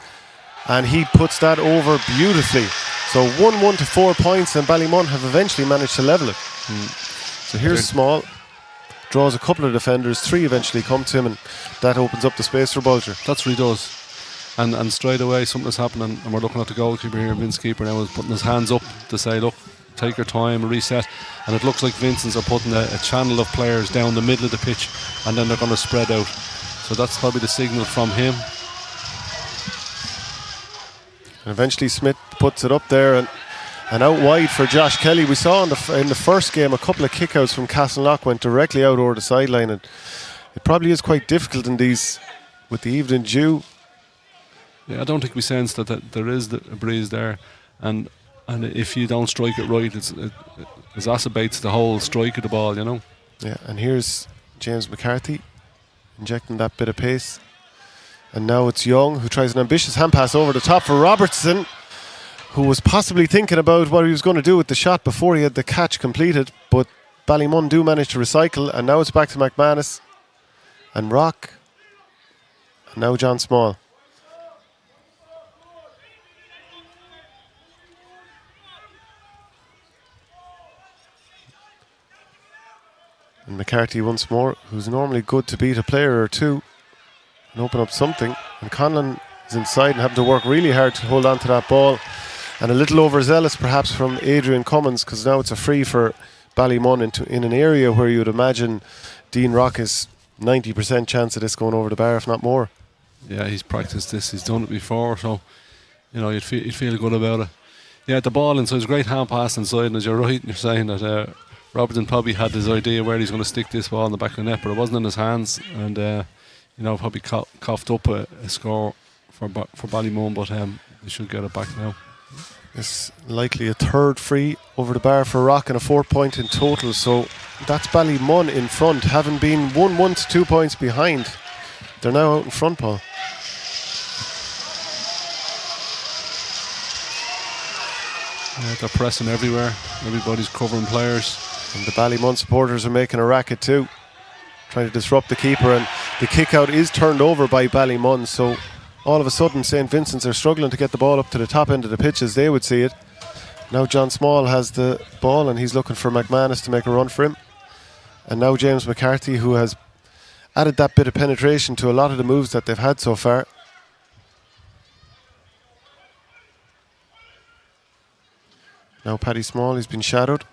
and he puts that over beautifully. So 1-1 to 4 points, and Ballymun have eventually managed to level it. So here's Small, draws a couple of defenders, 3 eventually come to him, and that opens up the space for Bulger. That's what he does. And straight away something is happening, and we're looking at the goalkeeper here, Vince Keeper now is putting his hands up to say, look, take your time, reset, and it looks like Vincents are putting a channel of players down the middle of the pitch, and then they're going to spread out. So that's probably the signal from him. And eventually Smith puts it up there and out wide for Josh Kelly. We saw in the first game a couple of kickouts from Castleknock went directly out over the sideline, and it probably is quite difficult in these with the evening dew. Yeah, I don't think we sense that there is a breeze there, and if you don't strike it right, it exacerbates the whole strike of the ball, you know. Yeah, and here's James McCarthy injecting that bit of pace. And now it's Young, who tries an ambitious hand pass over the top for Robertson, who was possibly thinking about what he was going to do with the shot before he had the catch completed. But Ballymun do manage to recycle, and now it's back to McManus and Rock. And now John Small. And McCarthy once more, who's normally good to beat a player or two and open up something. And Conlon is inside and having to work really hard to hold on to that ball. And a little overzealous perhaps from Adrian Cummins, because now it's a free for Ballymun in an area where you would imagine Dean Rock is 90% chance of this going over the bar, if not more. Yeah, he's practiced this, he's done it before, so you know you'd feel good about it. Yeah, the ball inside, it's a great hand pass inside, and as you're right, you're saying that Robertson probably had his idea where he's going to stick this ball in the back of the net, but it wasn't in his hands, and you know, probably coughed up a score Ballymun, but they should get it back now. It's likely a third free over the bar for Rock and a 4-point in total. So that's Ballymun in front, having been 1-1 to 2 points behind. They're now out in front, Paul. Yeah, they're pressing everywhere. Everybody's covering players. And the Ballymun supporters are making a racket too, trying to disrupt the keeper, and the kick out is turned over by Ballymun. So all of a sudden St. Vincent's are struggling to get the ball up to the top end of the pitch as they would see it. Now John Small has the ball and he's looking for McManus to make a run for him. And now James McCarthy, who has added that bit of penetration to a lot of the moves that they've had so far. Now Paddy Small, he's been shadowed.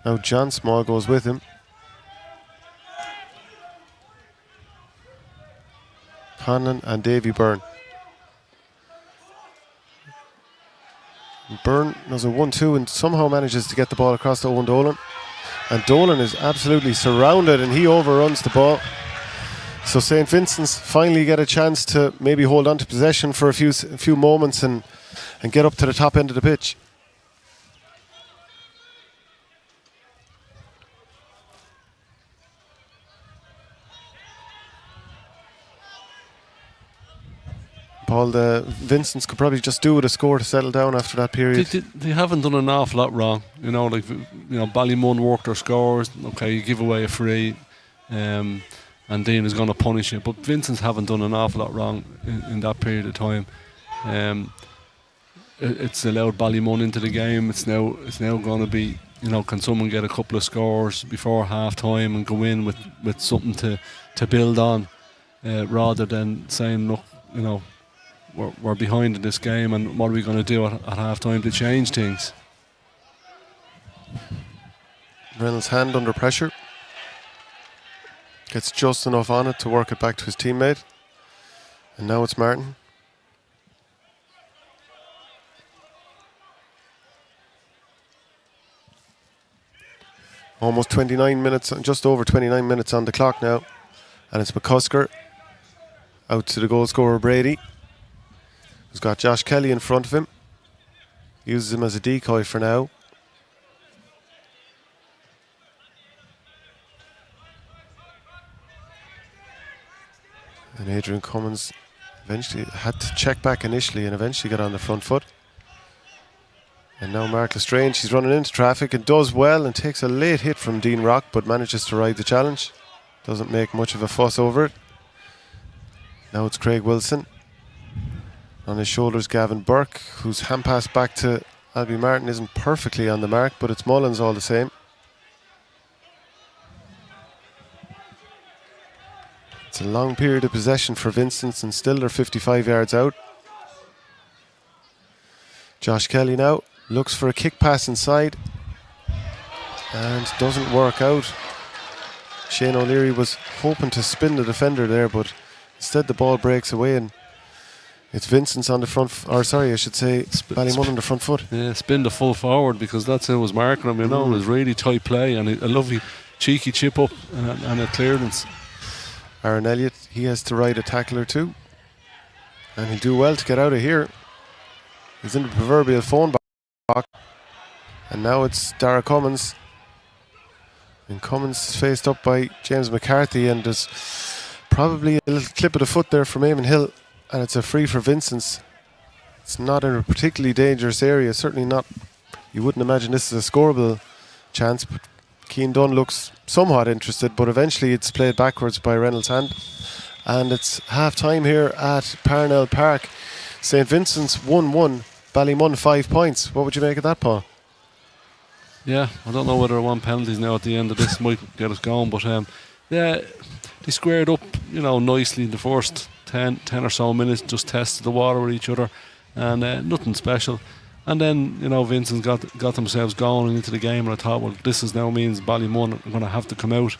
Now John Small goes with him. Conlon and Davy Byrne. Byrne does a 1-2 and somehow manages to get the ball across to Owen Dolan. And Dolan is absolutely surrounded and he overruns the ball. So St. Vincent's finally get a chance to maybe hold on to possession for a few moments and get up to the top end of the pitch. Paul, the Vincents could probably just do with a score to settle down after that period. They haven't done an awful lot wrong. Ballymun worked their scores. Okay, you give away a free, and Dean is going to punish you. But Vincents haven't done an awful lot wrong in that period of time. It's allowed Ballymun into the game. It's now going to be, can someone get a couple of scores before half time and go in with something to build on, rather than saying, look, we're behind in this game and what are we going to do at half time to change things. Reynolds' hand under pressure. Gets just enough on it to work it back to his teammate. And now it's Martin. Almost 29 minutes, just over 29 minutes on the clock now. And it's McCusker out to the goal scorer Brady, who's got Josh Kelly in front of him. Uses him as a decoy for now. And Adrian Cummins eventually had to check back initially and eventually got on the front foot. And now Mark Lestrange, he's running into traffic and does well and takes a late hit from Dean Rock, but manages to ride the challenge. Doesn't make much of a fuss over it. Now it's Craig Wilson. On his shoulders, Gavin Burke, whose hand pass back to Albie Martin isn't perfectly on the mark, but it's Mullins all the same. It's a long period of possession for Vincents and still they're 55 yards out. Josh Kelly now looks for a kick pass inside and doesn't work out. Shane O'Leary was hoping to spin the defender there, but instead the ball breaks away and it's Vincent's on the front, Ballymun on the front foot. Yeah, spin the full forward because that's who was marking him. It was really tight play and a lovely cheeky chip up and a clearance. Aaron Elliott, he has to ride a tackler too, and he'll do well to get out of here. He's in the proverbial phone box, and now it's Dara Cummins. And Cummins is faced up by James McCarthy, and there's probably a little clip of the foot there from Eamon Hill, and it's a free for Vincents. It's not in a particularly dangerous area, certainly not. You wouldn't imagine this is a scoreable chance, but Cian Dunn looks somewhat interested, but eventually it's played backwards by Reynolds' hand. And it's half time here at Parnell Park. St. Vincent's 1-1, Ballymun 5 points. What would you make of that, Paul? Yeah, I don't know whether I want penalties now at the end of this might get us going, but yeah, they squared up, nicely in the first 10 or so minutes, just tested the water with each other, and nothing special. And then, Vincent got themselves going into the game, and I thought, well, this is now means Ballymun are going to have to come out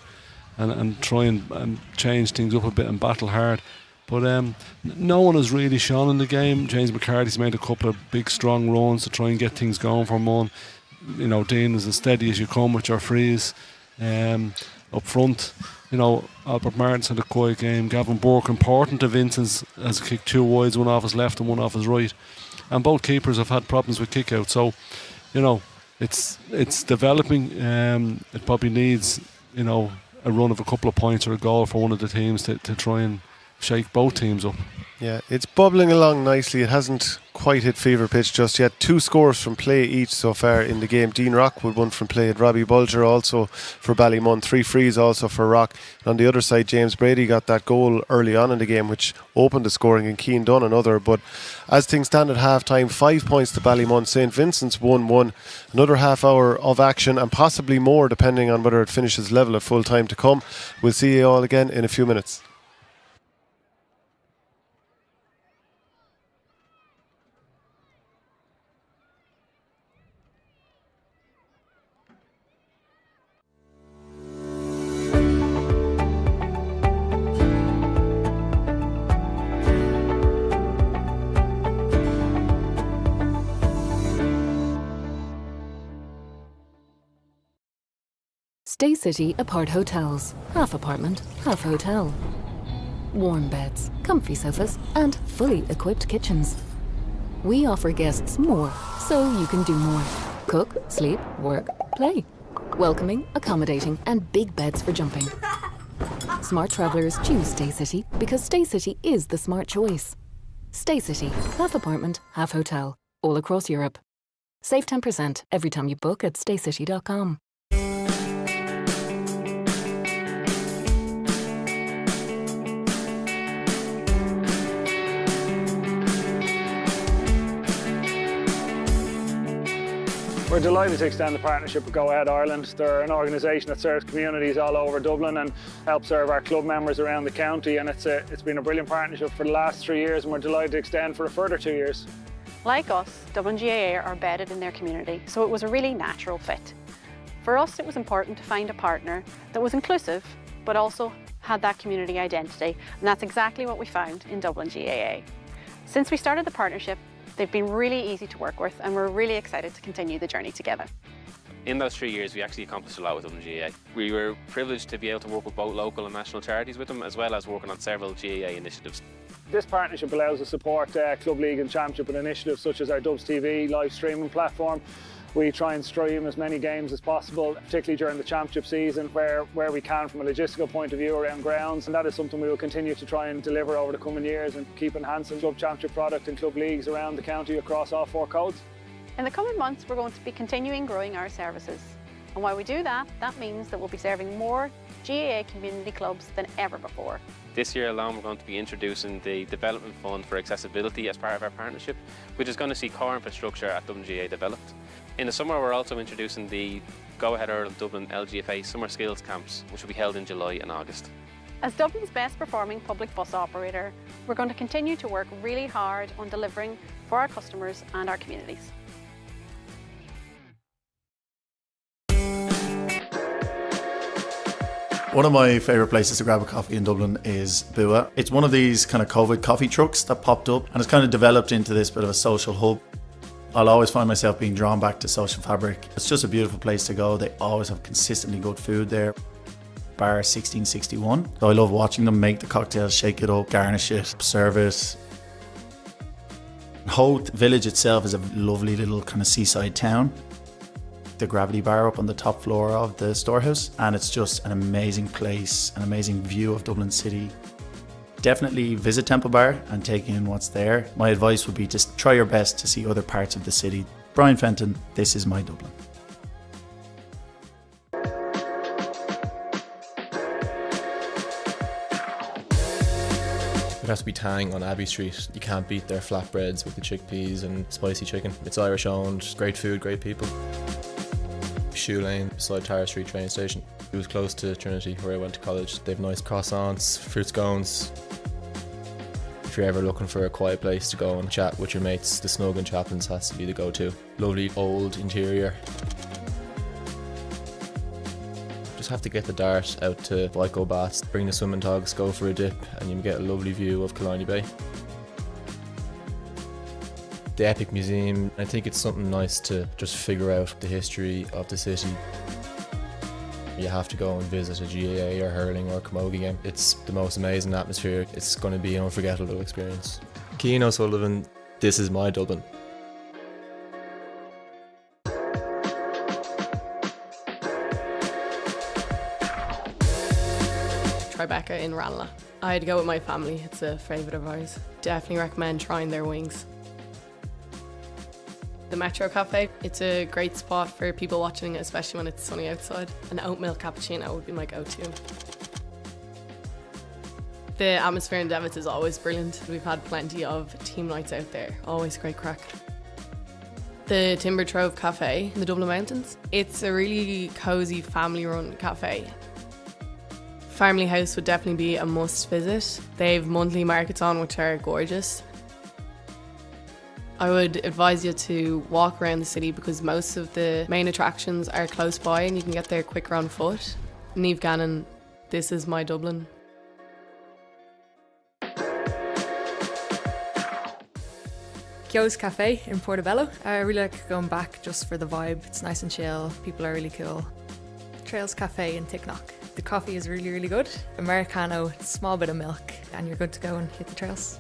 and try and change things up a bit and battle hard. But no one has really shone in the game. James McCarthy's made a couple of big, strong runs to try and get things going for Mun. Dean is as steady as you come with your frees up front. Albert Martins had a quiet game. Gavin Burke, important to Vincents, has kicked 2 wides, one off his left and one off his right. And both keepers have had problems with kick out. So, it's developing. It probably needs, a run of a couple of points or a goal for one of the teams to try and shake both teams up. Yeah, it's bubbling along nicely. It hasn't quite hit fever pitch just yet. 2 scores from play each so far in the game. Dean Rockwood, 1 from play, and Robbie Bulger also for Ballymun. 3 frees also for Rock. And on the other side, James Brady got that goal early on in the game, which opened the scoring, and Keane Dunn another. But as things stand at half time, 5 points to Ballymun. St. Vincent's 1-1. Another half hour of action, and possibly more depending on whether it finishes level at full time to come. We'll see you all again in a few minutes. Staycity Apart Hotels. Half apartment, half hotel. Warm beds, comfy sofas, and fully equipped kitchens. We offer guests more, so you can do more. Cook, sleep, work, play. Welcoming, accommodating, and big beds for jumping. Smart travellers choose Staycity because Staycity is the smart choice. Staycity, half apartment, half hotel, all across Europe. Save 10% every time you book at staycity.com. We're delighted to extend the partnership with Go Ahead Ireland. They're an organisation that serves communities all over Dublin and helps serve our club members around the county, and it's been a brilliant partnership for the last 3 years, and we're delighted to extend for a further 2 years. Like us, Dublin GAA are embedded in their community, so it was a really natural fit. For us, it was important to find a partner that was inclusive, but also had that community identity, and that's exactly what we found in Dublin GAA. Since we started the partnership, they've been really easy to work with, and we're really excited to continue the journey together. In those 3 years, we actually accomplished a lot with Dublin GAA. We were privileged to be able to work with both local and national charities with them, as well as working on several GAA initiatives. This partnership allows us to support Club League and Championship and initiatives such as our Dubs TV live streaming platform. We try and stream as many games as possible, particularly during the Championship season where we can from a logistical point of view around grounds, and that is something we will continue to try and deliver over the coming years and keep enhancing Club Championship product and club leagues around the county across all 4 codes. In the coming months, we're going to be continuing growing our services. And while we do that, that means that we'll be serving more GAA community clubs than ever before. This year alone, we're going to be introducing the Development Fund for Accessibility as part of our partnership, which is going to see core infrastructure at Dublin GAA developed. In the summer, we're also introducing the Go Ahead Ireland Dublin LGFA Summer Skills Camps, which will be held in July and August. As Dublin's best performing public bus operator, we're going to continue to work really hard on delivering for our customers and our communities. One of my favourite places to grab a coffee in Dublin is Bua. It's one of these kind of COVID coffee trucks that popped up, and it's kind of developed into this bit of a social hub. I'll always find myself being drawn back to social fabric. It's just a beautiful place to go. They always have consistently good food there. Bar 1661. So I love watching them make the cocktails, shake it up, garnish it, serve it. Howth village itself is a lovely little kind of seaside town. The Gravity Bar up on the top floor of the storehouse, and it's just an amazing place, an amazing view of Dublin City. Definitely visit Temple Bar and take in what's there. My advice would be to try your best to see other parts of the city. Brian Fenton, this is my Dublin. It has to be Tang on Abbey Street. You can't beat their flatbreads with the chickpeas and spicy chicken. It's Irish owned, great food, great people. Shoe Lane beside Tara Street train station. It was close to Trinity where I went to college. They have nice croissants, fruit scones. If you're ever looking for a quiet place to go and chat with your mates, the Snug and Chaplin's has to be the go-to. Lovely old interior. Just have to get the dart out to Vico Baths, bring the swimming togs, go for a dip, and you get a lovely view of Killiney Bay. The Epic Museum, I think it's something nice to just figure out the history of the city. You have to go and visit a GAA or hurling or camogie game. It's the most amazing atmosphere. It's going to be an unforgettable experience. Cian O'Sullivan, this is my Dublin. Tribeca in Ranelagh. I had to go with my family, it's a favourite of ours. Definitely recommend trying their wings. The Metro Cafe, it's a great spot for people watching, especially when it's sunny outside. An oat milk cappuccino would be my go-to. The atmosphere in Devitts is always brilliant. We've had plenty of team nights out there, always great crack. The Timber Trove Cafe in the Dublin Mountains, it's a really cosy family-run cafe. Family House would definitely be a must visit. They have monthly markets on which are gorgeous. I would advise you to walk around the city because most of the main attractions are close by and you can get there quicker on foot. Niamh Gannon, this is my Dublin. Kyo's Cafe in Portobello. I really like going back just for the vibe. It's nice and chill, people are really cool. Trails Cafe in Ticknock. The coffee is really, really good. Americano, small bit of milk, and you're good to go and hit the trails.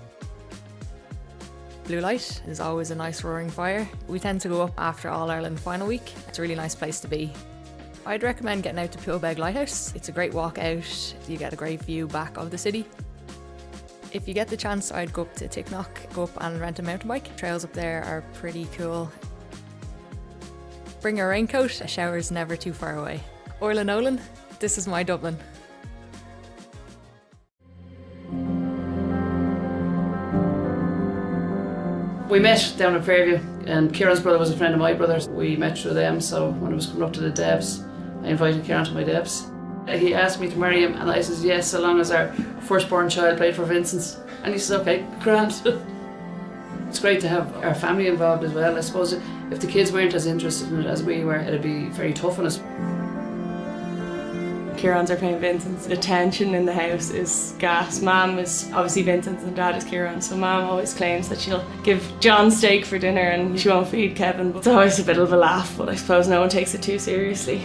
Blue Light is always a nice roaring fire. We tend to go up after All Ireland final week. It's a really nice place to be. I'd recommend getting out to Poolbeg Lighthouse. It's a great walk out. You get a great view back of the city. If you get the chance, I'd go up to Ticknock, go up and rent a mountain bike. Trails up there are pretty cool. Bring a raincoat, a shower's never too far away. Orla Nolan, this is my Dublin. We met down in Fairview and Kieran's brother was a friend of my brother's. We met through them, so when I was coming up to the Debs, I invited Kieran to my Debs. He asked me to marry him and I said yes, so long as our firstborn child played for Vincents. And he said okay, grand. It's great to have our family involved as well. I suppose if the kids weren't as interested in it as we were, it'd be very tough on us. Kieran's are playing Vincents. The tension in the house is gas. Mum is obviously Vincents and Dad is Kieran, so Mum always claims that she'll give John steak for dinner and she won't feed Kevin. But it's always a bit of a laugh, but I suppose no one takes it too seriously.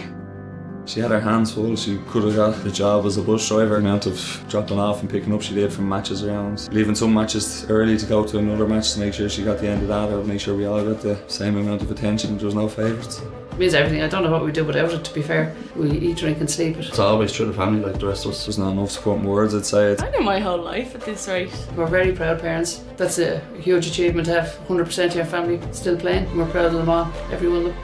She had her hands full. She could have got the job as a bus driver. The amount of dropping off and picking up she did from matches around. Leaving some matches early to go to another match to make sure she got the end of that or make sure we all got the same amount of attention. There was no favourites. It means everything. I don't know what we do without it, to be fair. We eat, drink and sleep it. It's always through the family like the rest of us. There's not enough supporting words, I'd say. I know my whole life at this rate. We're very proud parents. That's a huge achievement to have 100% of your family still playing. We're proud of them all, every one of them.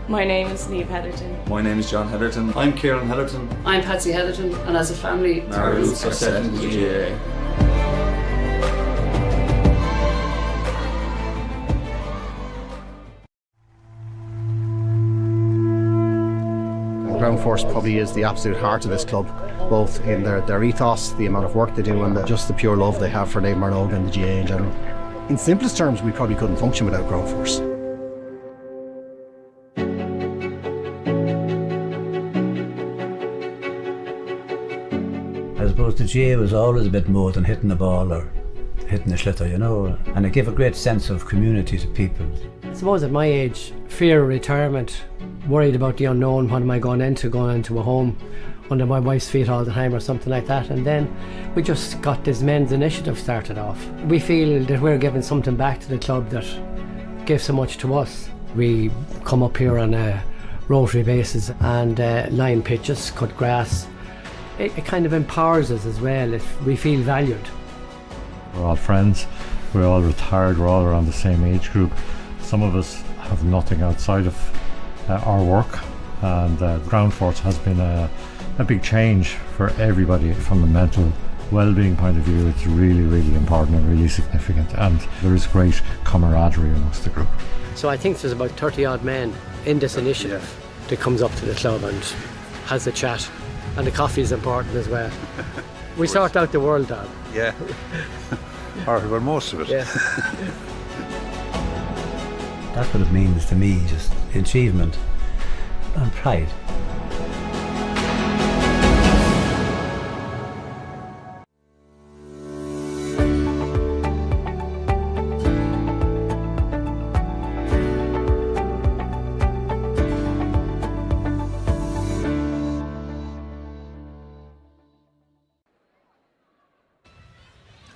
My name is Niamh Heatherton. My name is John Heatherton. I'm Kieran Heatherton. I'm Patsy Heatherton, and as a family, our roots are set in the GAA. Ground Force probably is the absolute heart of this club, both in their ethos, the amount of work they do, and just the pure love they have for Dave Marnogue and the GAA in general. In simplest terms, we probably couldn't function without Ground Force. I suppose the GAA was always a bit more than hitting the ball or hitting a schlitter, you know, and it gave a great sense of community to people. I suppose at my age, fear of retirement, worried about the unknown, what am I going into a home under my wife's feet all the time or something like that, and then we just got this men's initiative started off. We feel that we're giving something back to the club that gave so much to us. We come up here on a rotary basis and line pitches, cut grass. It kind of empowers us as well if we feel valued. We're all friends, we're all retired, we're all around the same age group. Some of us have nothing outside of our work, and Ground Force has been a big change for everybody from the mental well-being point of view. It's really, really important and really significant, and there is great camaraderie amongst the group. So I think there's about 30 odd men in this initiative that comes up to the club and has a chat. And the coffee is important as well. We sort out the world, Dad. Yeah. Or well, most of it. Yeah. That's what it means to me, just achievement and pride.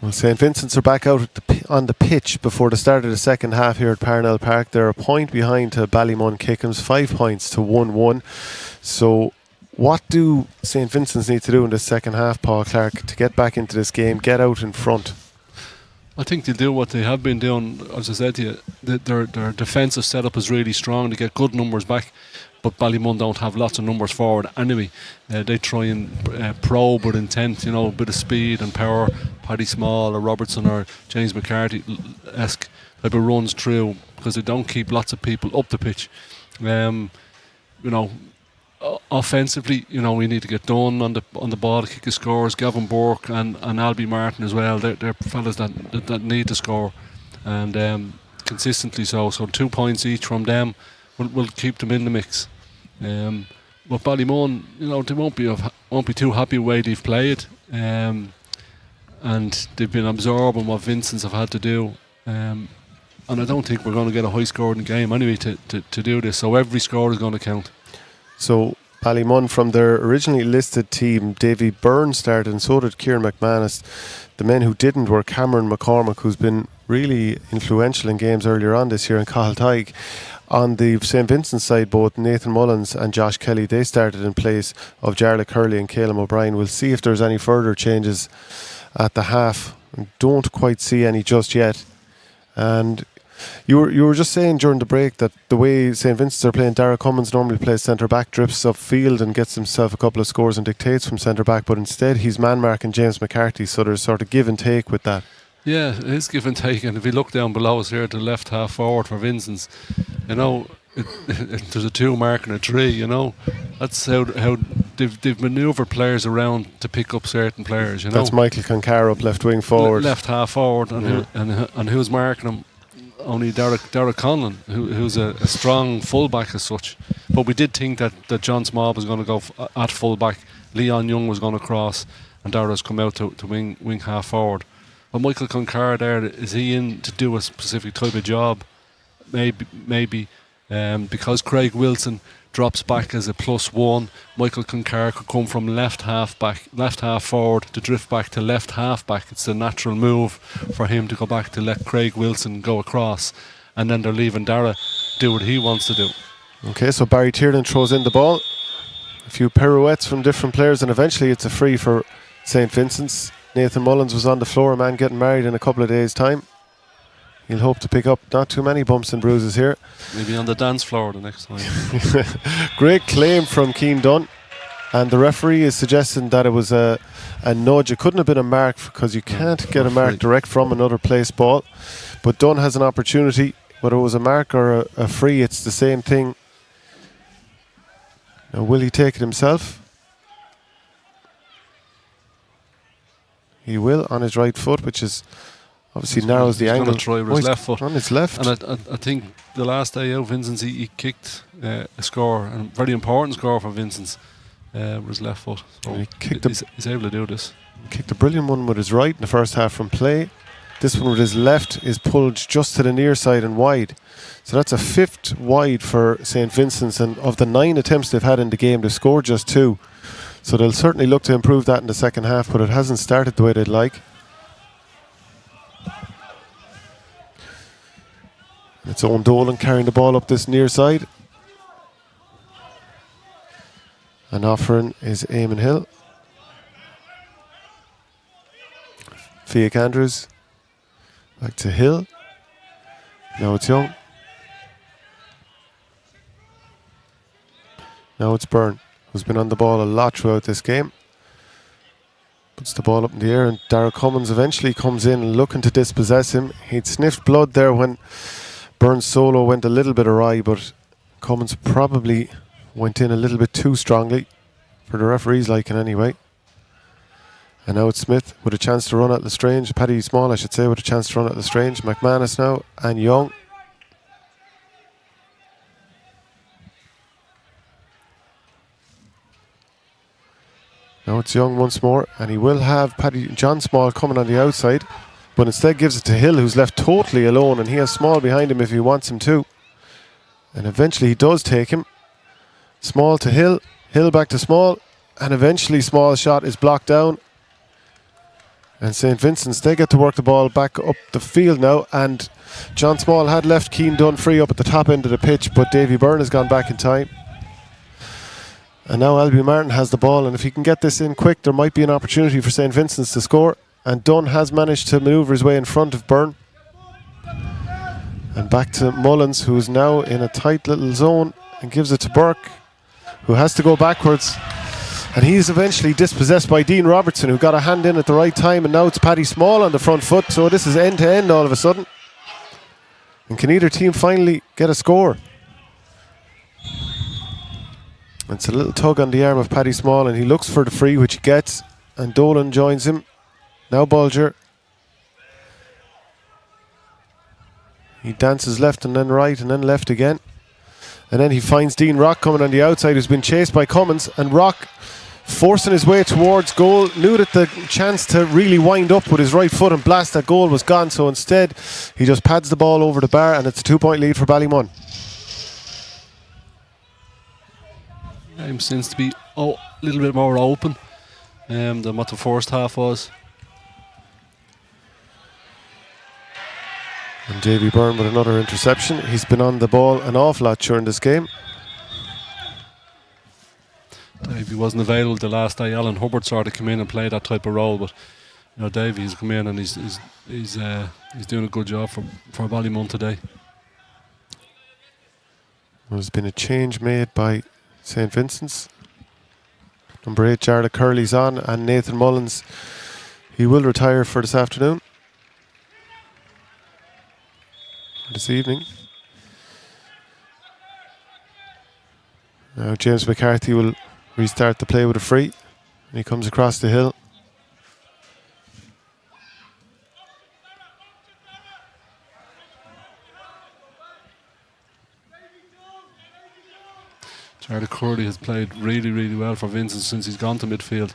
Well, St. Vincent's are back out on the pitch before the start of the second half here at Parnell Park. They're a point behind to Ballymun Kickhams, 5 points to 1-1. So what do St. Vincent's need to do in the second half, Paul Clark, to get back into this game, get out in front? I think they'll do what they have been doing. As I said to you, their defensive setup is really strong. They get good numbers back, but Ballymun don't have lots of numbers forward anyway. They try and probe with intent, a bit of speed and power. Paddy Small or Robertson or James McCarthy-esque type of runs through, because they don't keep lots of people up the pitch. Offensively, we need to get done on the ball to kick the scores. Gavin Burke and Albie Martin as well. They're fellas that need to score, and consistently so. So 2 points each from them will keep them in the mix. But Ballymun, they won't be too happy with the way they've played, and they've been absorbing what Vincents have had to do. And I don't think we're going to get a high-scoring game anyway to do this. So every score is going to count. So Ballymun, from their originally listed team, Davy Byrne started, and so did Kieran McManus. The men who didn't were Cameron McCormick, who's been really influential in games earlier on this year, and Cathal Tadhg. On the St. Vincent's side, both Nathan Mullins and Josh Kelly, they started in place of Jarlath Curley and Caleb O'Brien. We'll see if there's any further changes at the half. Don't quite see any just yet. And you were just saying during the break that the way St. Vincent's are playing, Dara Cummins normally plays centre-back, drifts upfield and gets himself a couple of scores and dictates from centre-back, but instead he's man-marking James McCarthy, so there's sort of give and take with that. Yeah, it is give and take, and if you look down below us here at the left half forward for Vincents, there's a 2 mark and a 3, That's how they've manoeuvred players around to pick up certain players, That's Michael Concar up left wing forward. Left half forward, and who's marking him? Only Derek Conlon, who's a strong fullback as such. But we did think that John Small was going to go at fullback, Leon Young was going to cross, and Dara's come out to wing half forward. But Michael Concar there, is he in to do a specific type of job? Maybe because Craig Wilson drops back as a +1, Michael Concar could come from left half forward to drift back to left half back. It's a natural move for him to go back to let Craig Wilson go across, and then they're leaving Dara do what he wants to do. Okay, so Barry Tiernan throws in the ball, a few pirouettes from different players, and eventually it's a free for St. Vincent's. Nathan Mullins was on the floor, a man getting married in a couple of days' time. He'll hope to pick up not too many bumps and bruises here. Maybe on the dance floor the next time. Great claim from Cian Dunn, and the referee is suggesting that it was a nudge. It couldn't have been a mark, because you can't get a mark direct from another place ball, but Dunn has an opportunity. Whether it was a mark or a free, it's the same thing. Now, will he take it himself? He will, on his right foot, which is obviously narrows the angle. He's going to try with his left foot. On his left. And I think the last day out, Vincents, he kicked a score, a very important score for Vincents, with his left foot. So he's able to do this. He kicked a brilliant one with his right in the first half from play. This one with his left is pulled just to the near side and wide. So that's a 5th wide for St. Vincent's, and of the 9 attempts they've had in the game, they've scored just 2. So they'll certainly look to improve that in the second half, but it hasn't started the way they'd like. It's Owen Dolan carrying the ball up this near side. And offering is Eamon Hill. Fiach Andrews. Back to Hill. Now it's Young. Now it's Byrne, who's been on the ball a lot throughout this game. Puts the ball up in the air, and Dara Cummins eventually comes in looking to dispossess him. He'd sniffed blood there when Byrne's solo went a little bit awry, but Cummins probably went in a little bit too strongly for the referee's liking anyway. And now it's Smith with a chance to run at Lestrange. Paddy Small, I should say, with a chance to run at Lestrange. McManus now, and Young. Now it's Young once more, and he will have John Small coming on the outside, but instead gives it to Hill, who's left totally alone, and he has Small behind him if he wants him to. And eventually he does take him. Small to Hill, Hill back to Small, and eventually Small's shot is blocked down. And St. Vincent's, they get to work the ball back up the field now, and John Small had left Keane Dunn free up at the top end of the pitch, but Davy Byrne has gone back in time. And now Albie Martin has the ball, and if he can get this in quick, there might be an opportunity for St. Vincent's to score. And Dunn has managed to manoeuvre his way in front of Byrne. And back to Mullins, who's now in a tight little zone, and gives it to Burke, who has to go backwards. And he's eventually dispossessed by Dean Robertson, who got a hand in at the right time, and now it's Paddy Small on the front foot, so this is end to end all of a sudden. And can either team finally get a score? It's a little tug on the arm of Paddy Small, and he looks for the free, which he gets, and Dolan joins him. Now Bulger. He dances left and then right and then left again. And then he finds Dean Rock coming on the outside, who's been chased by Cummins, and Rock forcing his way towards goal, knew that the chance to really wind up with his right foot and blast that goal was gone, so instead he just pads the ball over the bar, and it's a 2-point lead for Ballymun. Game seems to be a little bit more open than what the first half was. And Davy Byrne with another interception. He's been on the ball an awful lot during this game. Davy wasn't available the last day. Alan Hubbard sort of came in and played that type of role, but Davy's come in and he's doing a good job for Ballymun today. There's been a change made by St. Vincent's. Number 8, Jarlath Curley's on, and Nathan Mullins, he will retire for this afternoon. This evening. Now James McCarthy will restart the play with a free, and he comes across the hill. Jarlath Curley has played really, really well for Vincents since he's gone to midfield.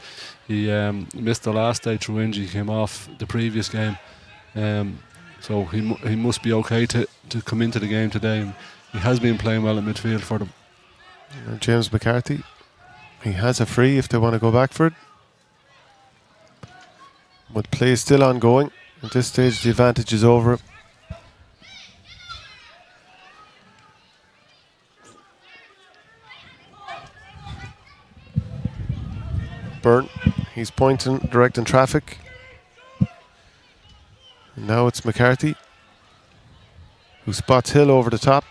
He missed the last day through injury, came off the previous game. So he must be okay to come into the game today, and he has been playing well at midfield for them. James McCarthy, he has a free if they want to go back for it. But play is still ongoing. At this stage the advantage is over. Byrne, he's pointing, directing traffic. And now it's McCarthy, who spots Hill over the top,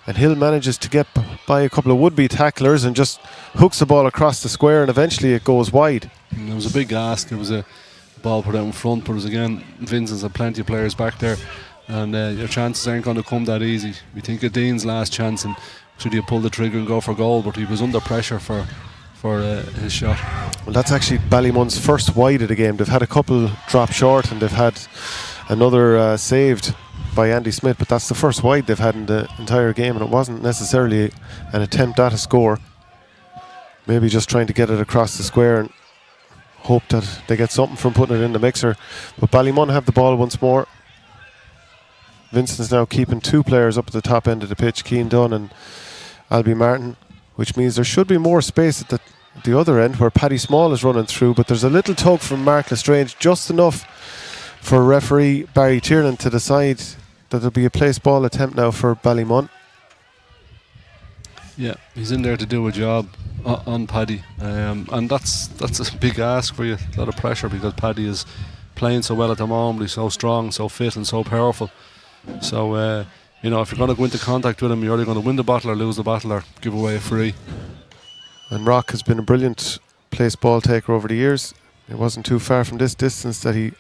and Hill manages to get by a couple of would-be tacklers and just hooks the ball across the square, and eventually it goes wide. And it was a big ask. It was a ball put out in front, but it was again, Vincent's had plenty of players back there, and your chances aren't going to come that easy. We think of Dean's last chance, and should he have pulled the trigger and go for goal, but he was under pressure for his shot. Well, that's actually Ballymun's first wide of the game. They've had a couple drop short, and they've had another saved by Andy Smith, but that's the first wide they've had in the entire game, and it wasn't necessarily an attempt at a score. Maybe just trying to get it across the square and hope that they get something from putting it in the mixer. But Ballymun have the ball once more. Vincent's now keeping 2 players up at the top end of the pitch, Keane Dunn and Albie Martin, which means there should be more space at the other end where Paddy Small is running through, but there's a little tug from Mark Lestrange, just enough for referee Barry Tiernan to decide that there'll be a place ball attempt now for Ballymun. Yeah, he's in there to do a job on Paddy, and that's a big ask for you, a lot of pressure, because Paddy is playing so well at the moment. He's so strong, so fit and so powerful. So if you're going to go into contact with him, you're either going to win the battle or lose the battle or give away a free. And Rock has been a brilliant place ball taker over the years. It wasn't too far from this distance that he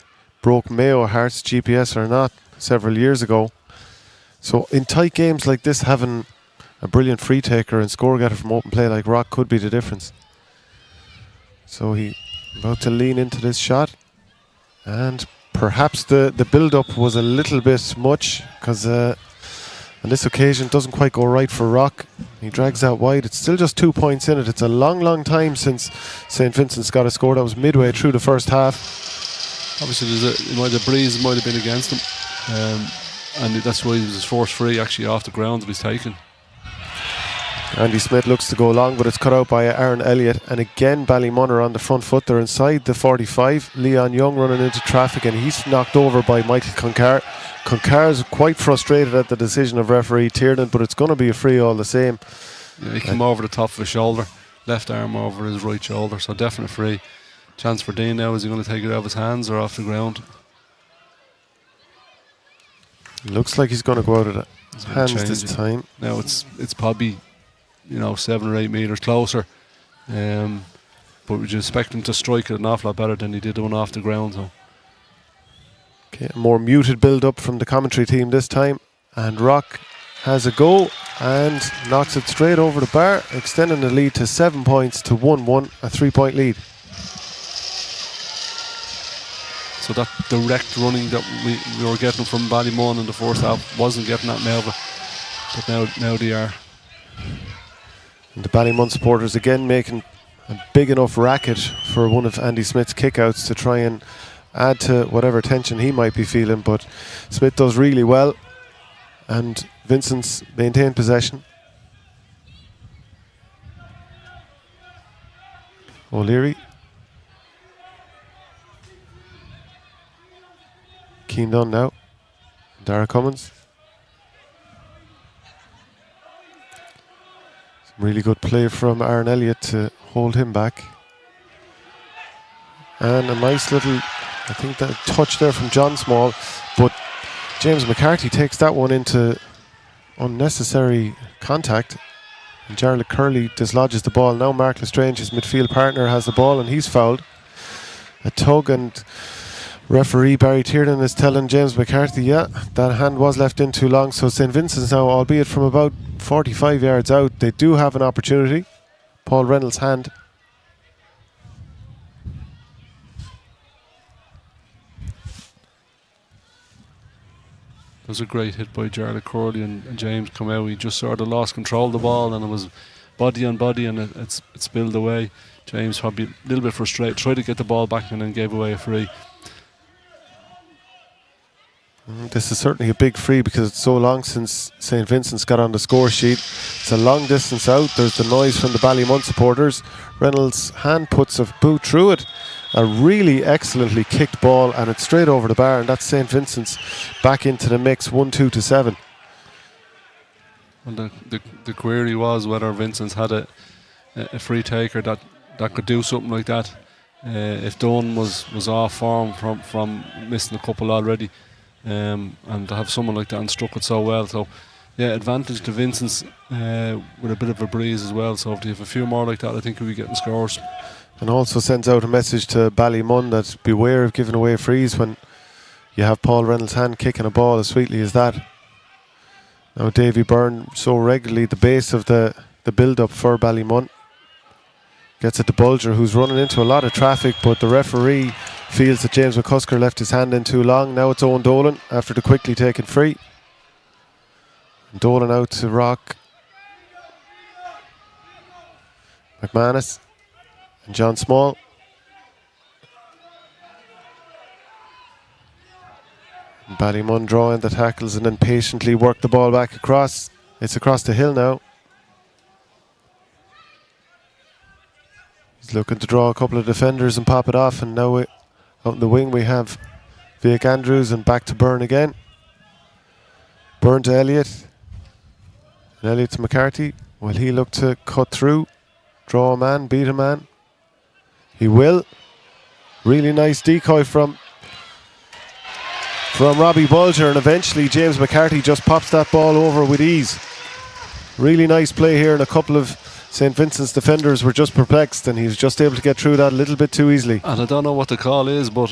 broke Mayo Hearts, GPS or not, several years ago. So in tight games like this, having a brilliant free taker and score getter from open play like Rock could be the difference. So he about to lean into this shot, and perhaps the build-up was a little bit much, because on this occasion it doesn't quite go right for Rock. He drags out wide. It's still just 2 points in it. It's a long time since St. Vincent's got a score. That was midway through the first half. Obviously the breeze might have been against him, and that's why he was his first free actually off the ground that he's taken. Andy Smith looks to go long, but it's cut out by Aaron Elliott. And again, Ballymun are on the front foot. They're inside the 45. Leon Young running into traffic, and he's knocked over by Michael Concar. Concar's quite frustrated at the decision of referee Tiernan, but it's going to be a free all the same. Yeah, he came over the top of his shoulder, left arm over his right shoulder, so definite free. Chance for Dean now. Is he going to take it out of his hands or off the ground? Looks like he's going to go out of the hands this time. Now it's probably 7 or 8 metres closer, but we just expect him to strike it an awful lot better than he did one off the ground. So. Okay, a more muted build up from the commentary team this time, and Rock has a go and knocks it straight over the bar, extending the lead to 7 points to 1-1, a 3-point lead. So that direct running that we were getting from Ballymun in the first half wasn't getting at Melva, but now they are. And the Ballymun supporters again making a big enough racket for one of Andy Smith's kickouts to try and add to whatever tension he might be feeling, but Smith does really well and Vincents maintain possession. O'Leary. Keen done now. Dara Cummins. Some really good play from Aaron Elliott to hold him back. And a nice little, I think, that touch there from John Small, but James McCarthy takes that one into unnecessary contact. And Jarlath Curley dislodges the ball. Now Mark Lestrange, his midfield partner, has the ball and he's fouled. A tug, and referee Barry Tiernan is telling James McCarthy, yeah, that hand was left in too long. So St. Vincent's now, albeit from about 45 yards out, they do have an opportunity. Paul Reynolds' hand. It was a great hit by Jarlath Curley, and James come out. He just sort of lost control of the ball, and it was body on body, and it spilled away. James probably a little bit frustrated, tried to get the ball back and then gave away a free. This is certainly a big free because it's so long since St. Vincent's got on the score sheet. It's a long distance out. There's the noise from the Ballymun supporters. Reynolds' hand puts a boot through it. A really excellently kicked ball, and it's straight over the bar, and that's St. Vincent's back into the mix, 1-2 to 7. Well, the query was whether Vincent's had a free taker that could do something like that. If Dunn was off form from missing a couple already, and to have someone like that and struck it so well. So, yeah, advantage to Vincent's with a bit of a breeze as well. So if they have a few more like that, I think we'll be getting scores. And also sends out a message to Ballymun that beware of giving away frees when you have Paul Reynolds' hand kicking a ball as sweetly as that. Now Davy Byrne so regularly the base of the build-up for Ballymun. Gets it to Bulger, who's running into a lot of traffic, but the referee feels that James McCusker left his hand in too long. Now it's Owen Dolan after the quickly taken free. Dolan out to Rock. McManus. And John Small. And Ballymun drawing the tackles and then patiently work the ball back across. It's across the hill now. He's looking to draw a couple of defenders and pop it off, and now out in the wing we have Vic Andrews, and back to Byrne again. Byrne to Elliott. And Elliott to McCarthy. Will he look to cut through, draw a man, beat a man? He will. Really nice decoy from Robbie Bulger, and eventually James McCarthy just pops that ball over with ease. Really nice play here, and a couple of St. Vincent's defenders were just perplexed, and he was just able to get through that a little bit too easily. And I don't know what the call is, but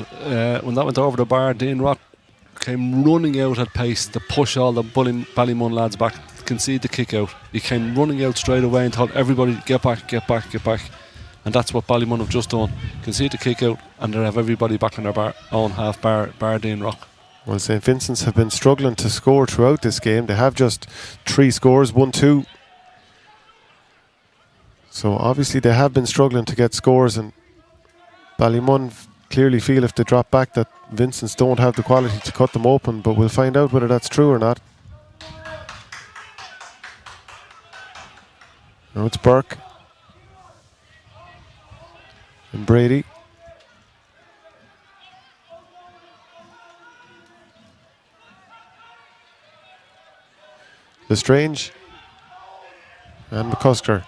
when that went over the bar, Dean Rock came running out at pace to push all the Ballymun lads back, concede the kick out. He came running out straight away and told everybody, get back, get back, get back. And that's what Ballymun have just done. Concede the kick out, and they have everybody back in their own half bar Dean Rock. Well, St. Vincent's have been struggling to score throughout this game. They have just 3 scores, 1-2. So obviously they have been struggling to get scores, and Ballymun clearly feel if they drop back that Vincent's don't have the quality to cut them open, but we'll find out whether that's true or not. Now it's Burke. And Brady. Lestrange. And McCusker.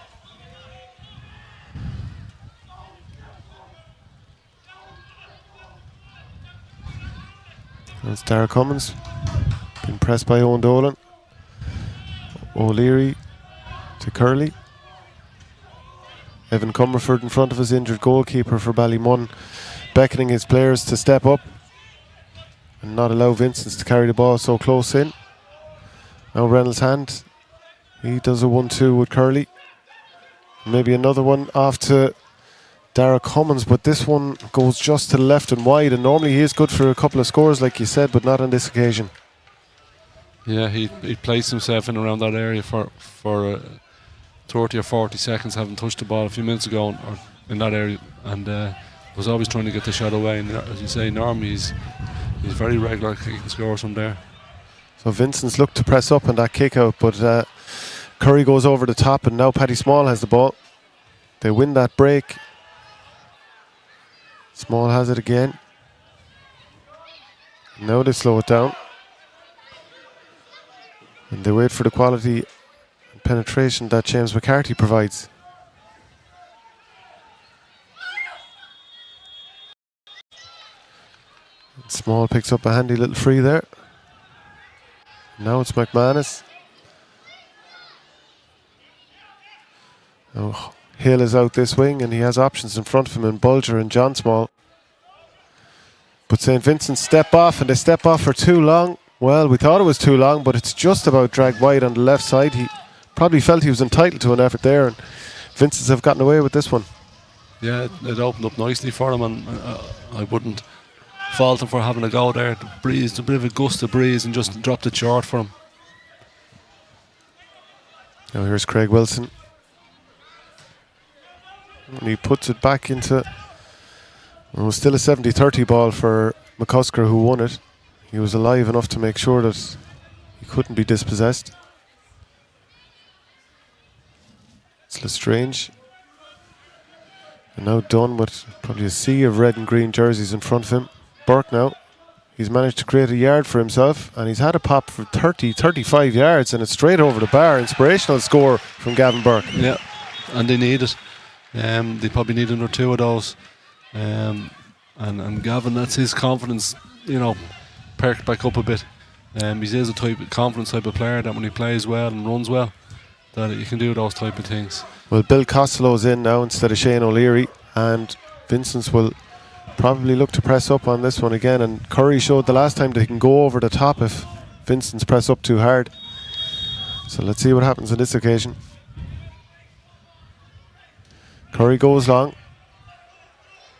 That's Dara Cummins. Being pressed by Owen Dolan. O'Leary to Curley. Evan Comerford in front of his injured goalkeeper for Ballymun, beckoning his players to step up and not allow Vincents to carry the ball so close in. Now Reynolds' hand. He does a 1-2 with Curley. Maybe another one off to Dara Cummins, but this one goes just to the left and wide, and normally he is good for a couple of scores like you said, but not on this occasion. Yeah, he placed himself in around that area for 30 or 40 seconds, having touched the ball a few minutes ago or in that area, and was always trying to get the shot away. And as you say, normally he's very regular kicking scores from there. So Vincent's looked to press up on that kick out, but Curry goes over the top, and now Paddy Small has the ball. They win that break. Small has it again. Now they slow it down. And they wait for the quality and penetration that James McCarthy provides. And Small picks up a handy little free there. Now it's McManus. Now Hill is out this wing, and he has options in front of him in Bulger and John Small. But St. Vincent step off, and they step off for too long. Well, we thought it was too long, but it's just about dragged wide on the left side. He probably felt he was entitled to an effort there, and Vincents have gotten away with this one. Yeah, it opened up nicely for him, and I wouldn't fault him for having a go there. The breeze, a bit of a gust of breeze, and just dropped it short for him. Now here's Craig Wilson. And he puts it back into... It was still a 70-30 ball for McCusker, who won it. He was alive enough to make sure that he couldn't be dispossessed. It's Lestrange. And now Dunn with probably a sea of red and green jerseys in front of him. Burke now. He's managed to create a yard for himself, and he's had a pop for 35 yards, and it's straight over the bar. Inspirational score from Gavin Burke. Yeah, and they need it. They probably need 1 or 2 of those. And Gavin, that's his confidence, perked back up a bit. He is a confidence type of player that when he plays well and runs well, that he can do those type of things. Well, Bill Costello's in now instead of Shane O'Leary, and Vincents will probably look to press up on this one again, and Curry showed the last time that he can go over the top if Vincents press up too hard. So let's see what happens on this occasion. Curry goes long.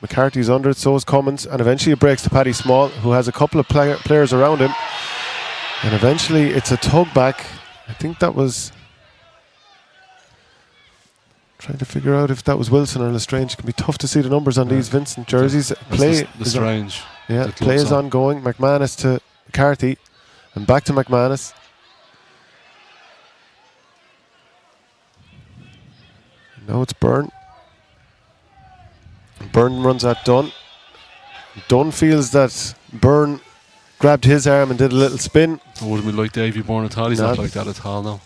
McCarthy's under it, so is Cummins, and eventually it breaks to Paddy Small, who has a couple of players around him, and eventually it's a tug back. I think that was... Trying to figure out if that was Wilson or Lestrange. It can be tough to see the numbers on these Vincent jerseys. Play Lestrange. Yeah, play is ongoing. McManus to McCarthy, and back to McManus. Now it's Byrne. Byrne runs at Dunn. Dunn feels that Byrne grabbed his arm and did a little spin. It wouldn't be like Davy Byrne at all. He's not like that at all now.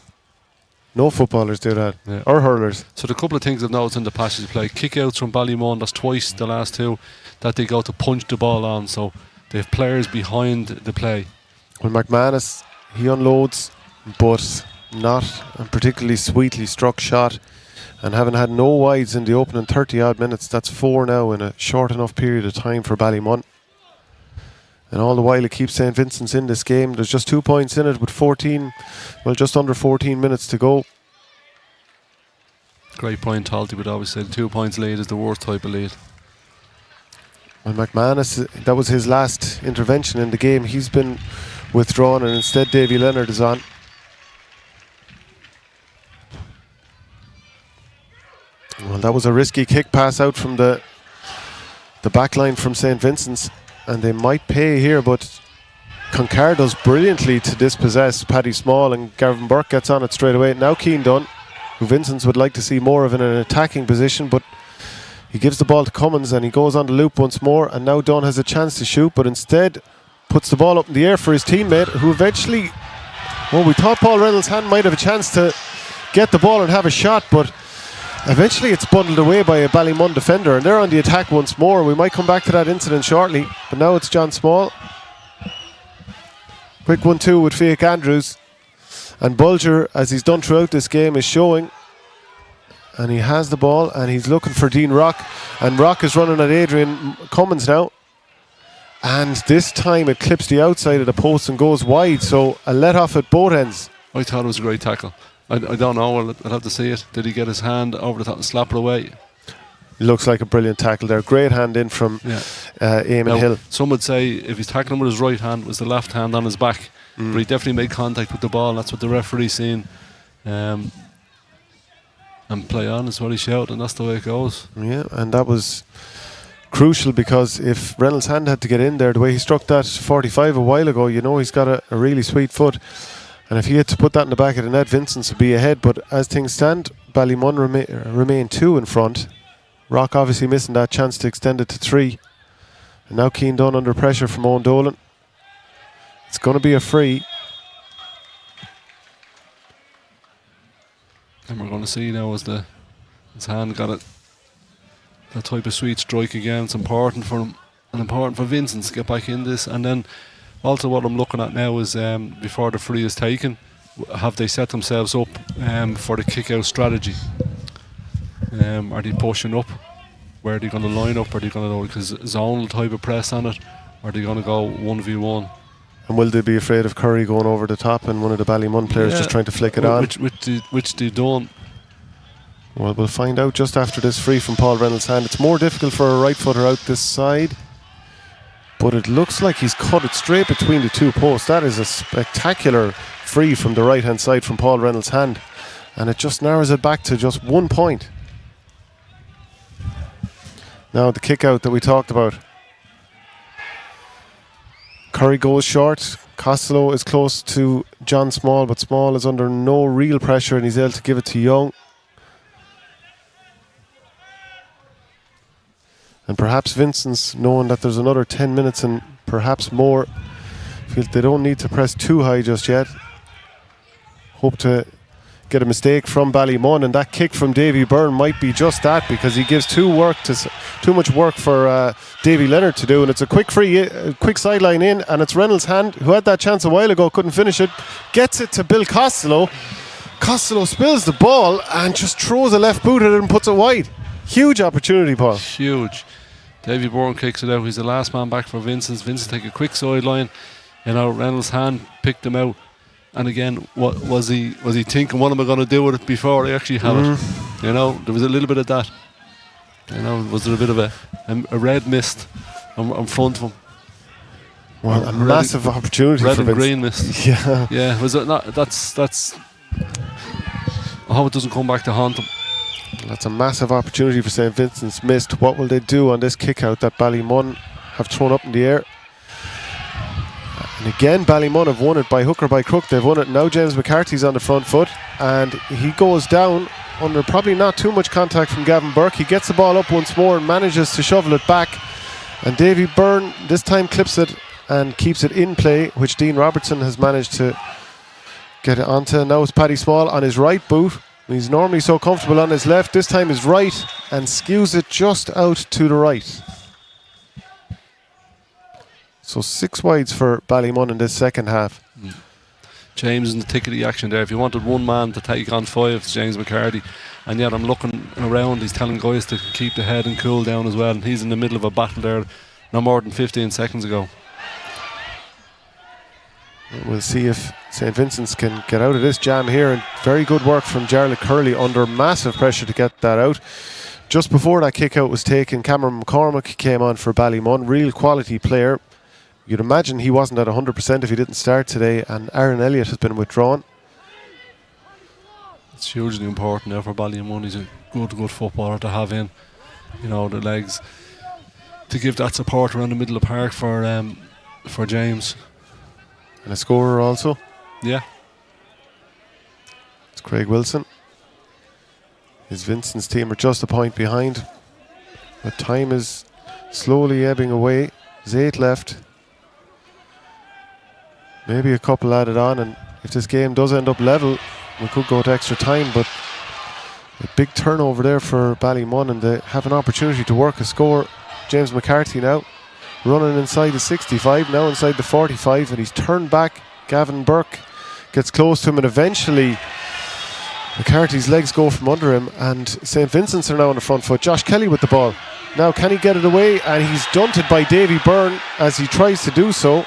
No footballers do that, or hurlers. So the couple of things I've noticed in the passage of play, kick-outs from Ballymun, that's twice the last two, that they go to punch the ball on, so they have players behind the play. Well, McManus, he unloads, but not a particularly sweetly struck shot, and having had no wides in the opening 30 odd minutes, that's 4 now in a short enough period of time for Ballymun. And all the while it keeps St. Vincent's in this game. There's just 2 points in it with just under 14 minutes to go. Great point, Talty would always say the 2 points lead is the worst type of lead. Well, McManus, that was his last intervention in the game. He's been withdrawn, and instead Davy Leonard is on. Well, that was a risky kick pass out from the back line from St. Vincent's, and they might pay here, but Concar does brilliantly to dispossess Paddy Small, and Gavin Burke gets on it straight away. Now Keane Dunn. who Vincents would like to see more of in an attacking position, but he gives the ball to Cummins and he goes on the loop once more, and now Dunn has a chance to shoot, but instead puts the ball up in the air for his teammate, who eventually, well, we thought Paul Reynolds' hand might have a chance to get the ball and have a shot, but eventually it's bundled away by a Ballymun defender, and they're on the attack once more. We might come back to that incident shortly, but now it's John Small. Quick 1-2 with Fiach Andrews, and Bulger, as he's done throughout this game, is showing, and he has the ball and he's looking for Dean Rock, and Rock is running at Adrian Cummins now, and this time it clips the outside of the post and goes wide, so a let off at both ends. I thought it was a great tackle. I don't know, I'll have to see it. Did he get his hand over the top and slap it away? Looks like a brilliant tackle there. Great hand in from Eamon Hill. Some would say if he's tackling with his right hand, it was the left hand on his back. But he definitely made contact with the ball, and that's what the referee's seen. And play on is what he shouted, and that's the way it goes. Yeah, and that was crucial, because if Reynolds' hand had to get in there the way he struck that 45 a while ago, you know he's got a really sweet foot. And if he had to put that in the back of the net, Vincents would be ahead. But as things stand, Ballymun remain 2 in front. Rock obviously missing that chance to extend it to 3. And now Keane Dunn under pressure from Owen Dolan. It's going to be a free. And we're going to see now as his hand got it, that type of sweet strike again. It's important for him and important for Vincents to get back in this. And then also what I'm looking at now is before the free is taken, have they set themselves up for the kick-out strategy? Are they pushing up? Where are they going to line up? Are they going to go zonal type of press on it? Or are they going to go 1v1? And will they be afraid of Curry going over the top and one of the Ballymun players just trying to flick it on? Which they don't. Well, we'll find out just after this free from Paul Reynolds' hand. It's more difficult for a right footer out this side, but it looks like he's cut it straight between the 2 posts. That is a spectacular free from the right hand side from Paul Reynolds' hand, and it just narrows it back to just 1 point. Now the kick out that we talked about. Curry goes short. Costello is close to John Small, but Small is under no real pressure and he's able to give it to Young. And perhaps Vincents, knowing that there's another 10 minutes and perhaps more, feel they don't need to press too high just yet. Hope to get a mistake from Ballymun, and that kick from Davy Byrne might be just that, because he gives too much work for Davy Leonard to do, and it's a quick free, quick sideline in, and it's Reynolds' hand, who had that chance a while ago, couldn't finish it, gets it to Bill Costello. Costello spills the ball and just throws a left boot at it and puts it wide. Huge opportunity, Paul. Huge. Davy Byrne kicks it out. He's the last man back for Vincents. Vincents take a quick sideline. Reynolds' hand picked him out. And again, what was he thinking? What am I going to do with it before I actually have it? There was a little bit of that. Was there a bit of a red mist in front of him? Well, a massive opportunity red for and green mist. Yeah. Yeah. Was it not? That's. I hope it doesn't come back to haunt him. That's a massive opportunity for St. Vincent's missed. What will they do on this kick out that Ballymun have thrown up in the air? And again, Ballymun have won it by hook or by crook. They've won it. Now James McCarthy's on the front foot, and he goes down under probably not too much contact from Gavin Burke. He gets the ball up once more and manages to shovel it back. And Davy Byrne this time clips it and keeps it in play, which Dean Robertson has managed to get it onto. Now it's Paddy Small on his right boot. He's normally so comfortable on his left. This time is right and skews it just out to the right. So 6 wides for Ballymun in this second half. James in the thick of the action there. If you wanted one man to take on 5, it's James McCarty. And yet I'm looking around, he's telling guys to keep the head and cool down as well. And he's in the middle of a battle there no more than 15 seconds ago. We'll see if St. Vincent's can get out of this jam here. And very good work from Jarlath Curley under massive pressure to get that out. Just before that kick out was taken, Cameron McCormick came on for Ballymun. Real quality player. You'd imagine he wasn't at 100% if he didn't start today, and Aaron Elliott has been withdrawn. It's hugely important now for Ballymun. He's a good footballer to have in. The legs to give that support around the middle of the park for James. And a scorer also. Yeah. It's Craig Wilson. His Vincent's team are just a point behind. But time is slowly ebbing away. There's 8 left. Maybe a couple added on, and if this game does end up level, we could go to extra time, but a big turnover there for Ballymun, and they have an opportunity to work a score. James McCarthy now running inside the 65, now inside the 45, and he's turned back. Gavin Burke gets close to him, and eventually McCarthy's legs go from under him, and St. Vincent's are now on the front foot. Josh Kelly with the ball. Now can he get it away? And he's dunted by Davy Byrne as he tries to do so.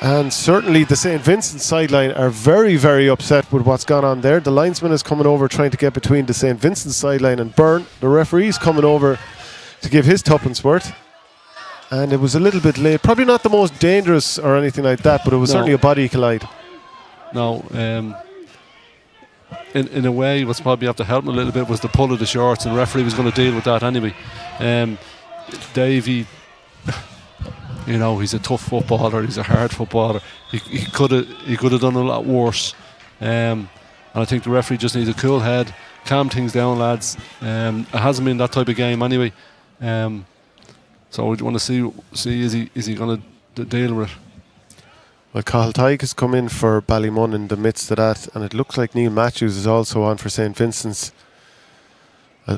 And certainly the St. Vincent sideline are very, very upset with what's gone on there. The linesman is coming over trying to get between the St. Vincent sideline and Byrne. The referee's coming over to give his tuppence worth. And it was a little bit late. Probably not the most dangerous or anything like that, but it was certainly a body collide. No, in a way, what's probably have to help him a little bit was the pull of the shorts, and the referee was going to deal with that anyway. Davy, you know, he's a tough footballer. He's a hard footballer. He could have done a lot worse. And I think the referee just needs a cool head, calm things down, lads. It hasn't been that type of game anyway. So we want to see is he going to deal with it. Well, Cathal Tyke has come in for Ballymun in the midst of that, and it looks like Neil Matthews is also on for St. Vincent's.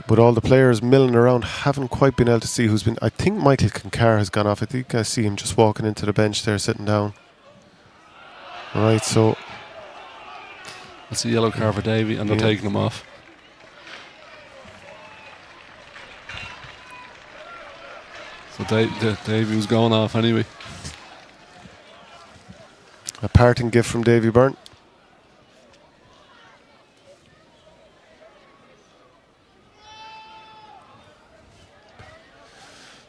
With all the players milling around, haven't quite been able to see who's been. I think Michael Kincar has gone off. I think I see him just walking into the bench there, sitting down. Right, so that's a yellow card for Davy, and they're taking him off. So Davy was going off anyway. A parting gift from Davy Byrne.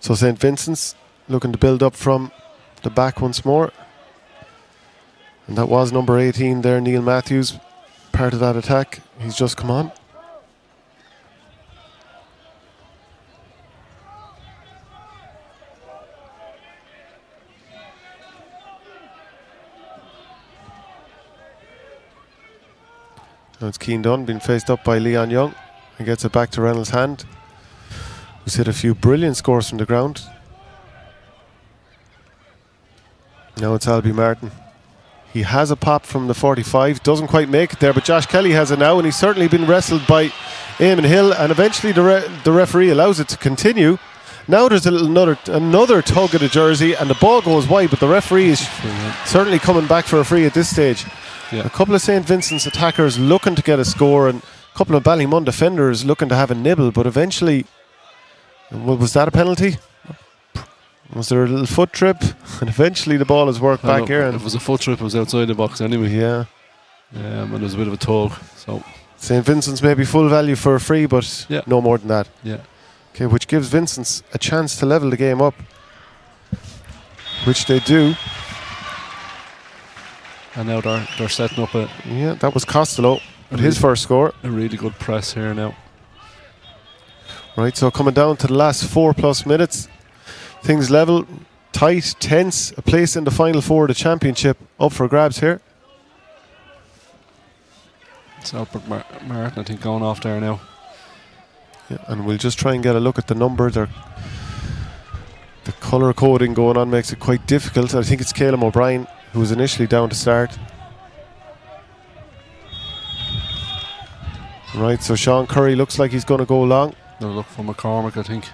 So St. Vincent's looking to build up from the back once more. And that was number 18 there, Neil Matthews, part of that attack. He's just come on. Now it's Keane Dunn being faced up by Leon Young. He gets it back to Reynolds' hand, who's hit a few brilliant scores from the ground. Now it's Albie Martin. He has a pop from the 45, doesn't quite make it there, but Josh Kelly has it now, and he's certainly been wrestled by Eamon Hill, and eventually the referee allows it to continue. Now there's another tug at the jersey, and the ball goes wide, but the referee is certainly coming back for a free at this stage. Yeah. A couple of St. Vincent's attackers looking to get a score, and a couple of Ballymun defenders looking to have a nibble, but eventually, was that a penalty? Was there a little foot trip? And eventually the ball is worked back here. And if it was a foot trip, it was outside the box anyway. Yeah. And there was a bit of a tug. So St. Vincent's maybe full value for a free, but no more than that. Yeah. Okay, which gives Vincent's a chance to level the game up, which they do. And now they're setting up that was Costello with his first score. A really good press here now. Right, so coming down to the last 4+ minutes, things level, tight, tense, a place in the final four of the championship up for grabs here. It's Albert Martin, I think, going off there now. Yeah, and we'll just try and get a look at the number. The colour coding going on makes it quite difficult. I think it's Caleb O'Brien who was initially down to start. Right, so Sean Curry looks like he's going to go long. They'll look for McCormick, I think.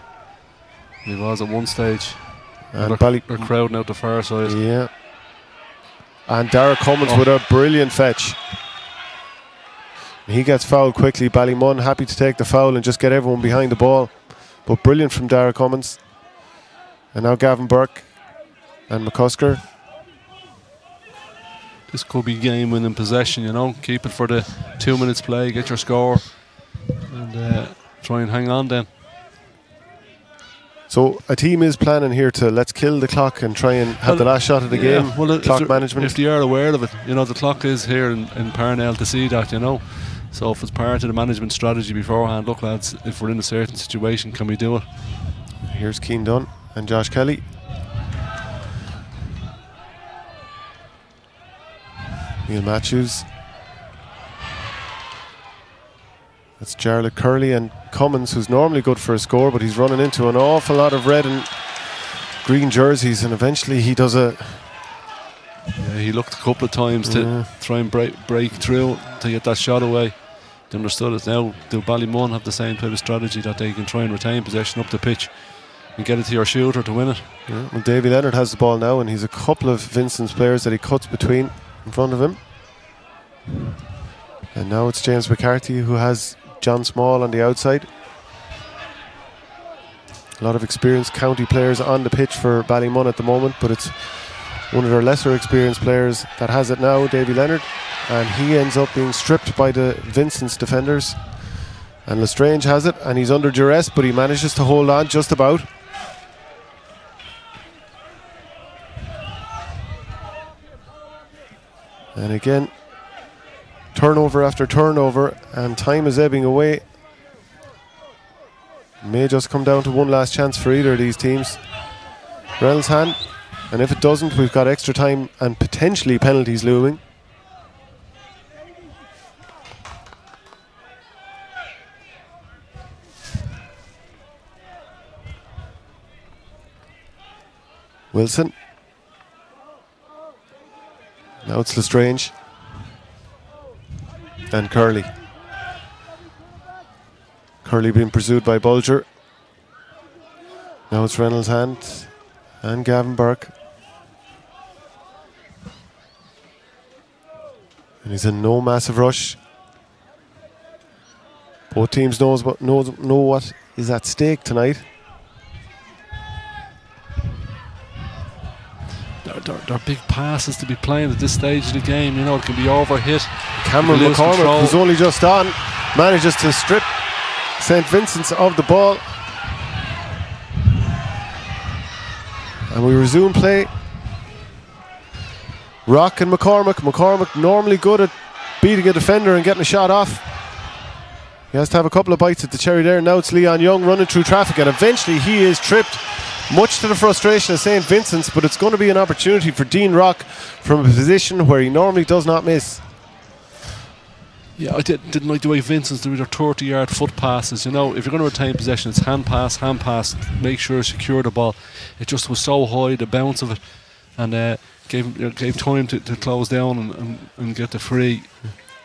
He was at one stage. And they're crowding out the far side. Yeah. And Derek Cummins with a brilliant fetch. He gets fouled quickly. Ballymun happy to take the foul and just get everyone behind the ball. But brilliant from Derek Cummins. And now Gavin Burke and McCusker. This could be game winning possession, you know. Keep it for the 2 minutes play, get your score, and try and hang on then. So a team is planning here to let's kill the clock and try and have the last shot of the game. Well, clock management. If they are aware of it, you know, the clock is here in Parnell to see that, you know. So if it's part of the management strategy beforehand, look lads, if we're in a certain situation, can we do it? Here's Keane Dunn and Josh Kelly. Neil Matthews. That's Jarlath Curley and Cummins, who's normally good for a score, but he's running into an awful lot of red and green jerseys, and eventually he does a... Yeah, he looked a couple of times to try and break through to get that shot away. They understood it. Now do Ballymun have the same type of strategy that they can try and retain possession up the pitch and get it to your shooter to win it. Yeah, well, Davy Leonard has the ball now, and he's a couple of Vincents players that he cuts between in front of him. And now it's James McCarthy who has John Small on the outside. A lot of experienced county players on the pitch for Ballymun at the moment, but it's one of their lesser experienced players that has it now, Davy Leonard, and he ends up being stripped by the Vincents defenders. And Lestrange has it, and he's under duress, but he manages to hold on just about. And again, turnover after turnover, and time is ebbing away. May just come down to one last chance for either of these teams. Reynolds' hand, and if it doesn't, we've got extra time and potentially penalties looming. Wilson. Now it's Lestrange. And Curley. Curley being pursued by Bulger. Now it's Reynolds' hand and Gavin Burke. And he's in no massive rush. Both teams know what is at stake tonight. There are big passes to be playing at this stage of the game. You know, it can be overhit. Cameron McCormick, who's only just on, manages to strip St. Vincent's of the ball. And we resume play. Rock and McCormick. McCormick normally good at beating a defender and getting a shot off. He has to have a couple of bites at the cherry there. Now it's Leon Young running through traffic, and eventually he is tripped, much to the frustration of St. Vincent's, but it's going to be an opportunity for Dean Rock from a position where he normally does not miss. Yeah, I didn't like the way Vincent's do their 30-yard foot passes. You know, if you're going to retain possession, it's hand pass, make sure secure the ball. It just was so high, the bounce of it, and gave time to close down and get the free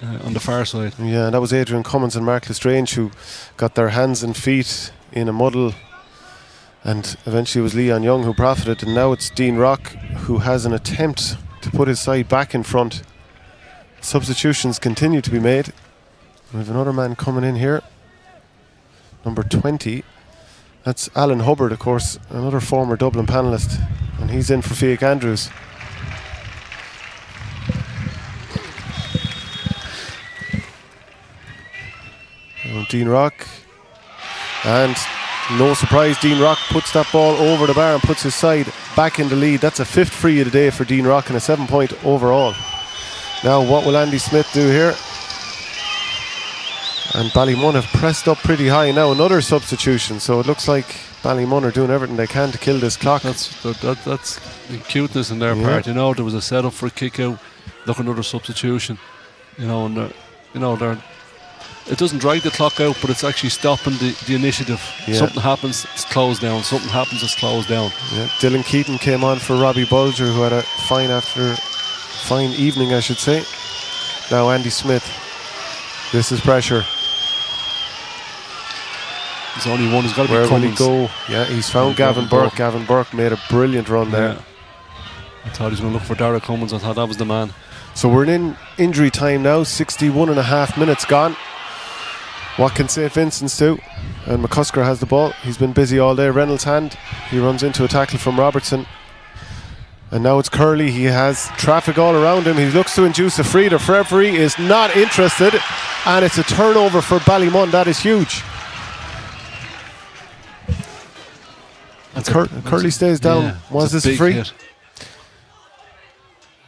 on the far side. Yeah, that was Adrian Cummins and Mark Lestrange who got their hands and feet in a muddle, and eventually it was Leon Young who profited, and now it's Dean Rock who has an attempt to put his side back in front. Substitutions continue to be made. We have another man coming in here, number 20. That's Alan Hubbard, of course, another former Dublin panellist, and he's in for Fiach Andrews. And Dean Rock, and no surprise, Dean Rock puts that ball over the bar and puts his side back in the lead. That's a 5th free of the day for Dean Rock and a 7-point overall. Now what will Andy Smith do here? And Ballymun have pressed up pretty high now. Another substitution, so it looks like Ballymun are doing everything they can to kill this clock. That's the cuteness in their part. You know, there was a setup for a kick out. Look, another substitution. You know, and they're it doesn't drag the clock out, but it's actually stopping the initiative. Yeah. Something happens, it's closed down. Something happens, it's closed down. Yeah. Dylan Keaton came on for Robbie Bulger, who had a fine evening, I should say. Now Andy Smith. This is pressure. There's only one. He's got to be Where Cummins. will he go? Yeah, he's found Gavin Burke. Gavin Burke made a brilliant run there. I thought he was going to look for Derek Cummins. I thought that was the man. So we're in injury time now. 61.5 minutes gone. What can St. Vincent's do? And McCusker has the ball. He's been busy all day. Reynolds' hand. He runs into a tackle from Robertson. And now it's Curley. He has traffic all around him. He looks to induce a free. The referee is not interested. And it's a turnover for Ballymun. That is huge. Curley stays down. Yeah, was this a free? Hit.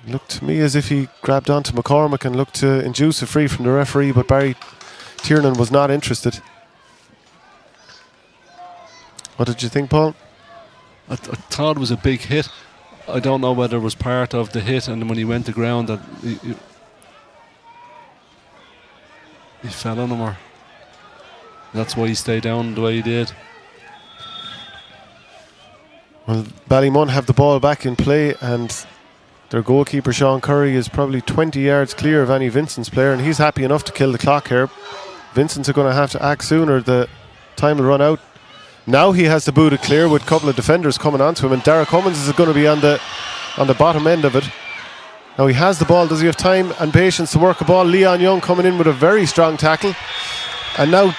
Looked to me as if he grabbed onto McCormick and looked to induce a free from the referee, but Barry Tiernan was not interested. What did you think, Paul? I thought it was a big hit. I don't know whether it was part of the hit, and when he went to ground that he fell on him, or That's why he stayed down the way he did. Well, Ballymun have the ball back in play, and their goalkeeper Sean Curry is probably 20 yards clear of any Vincents player, and he's happy enough to kill the clock here. Vincents are going to have to act sooner. The time will run out. Now he has to boot it clear with a couple of defenders coming onto him, and Dara Cummins is going to be on the bottom end of it. Now he has the ball. Does he have time and patience to work a ball? Leon Young coming in with a very strong tackle, and now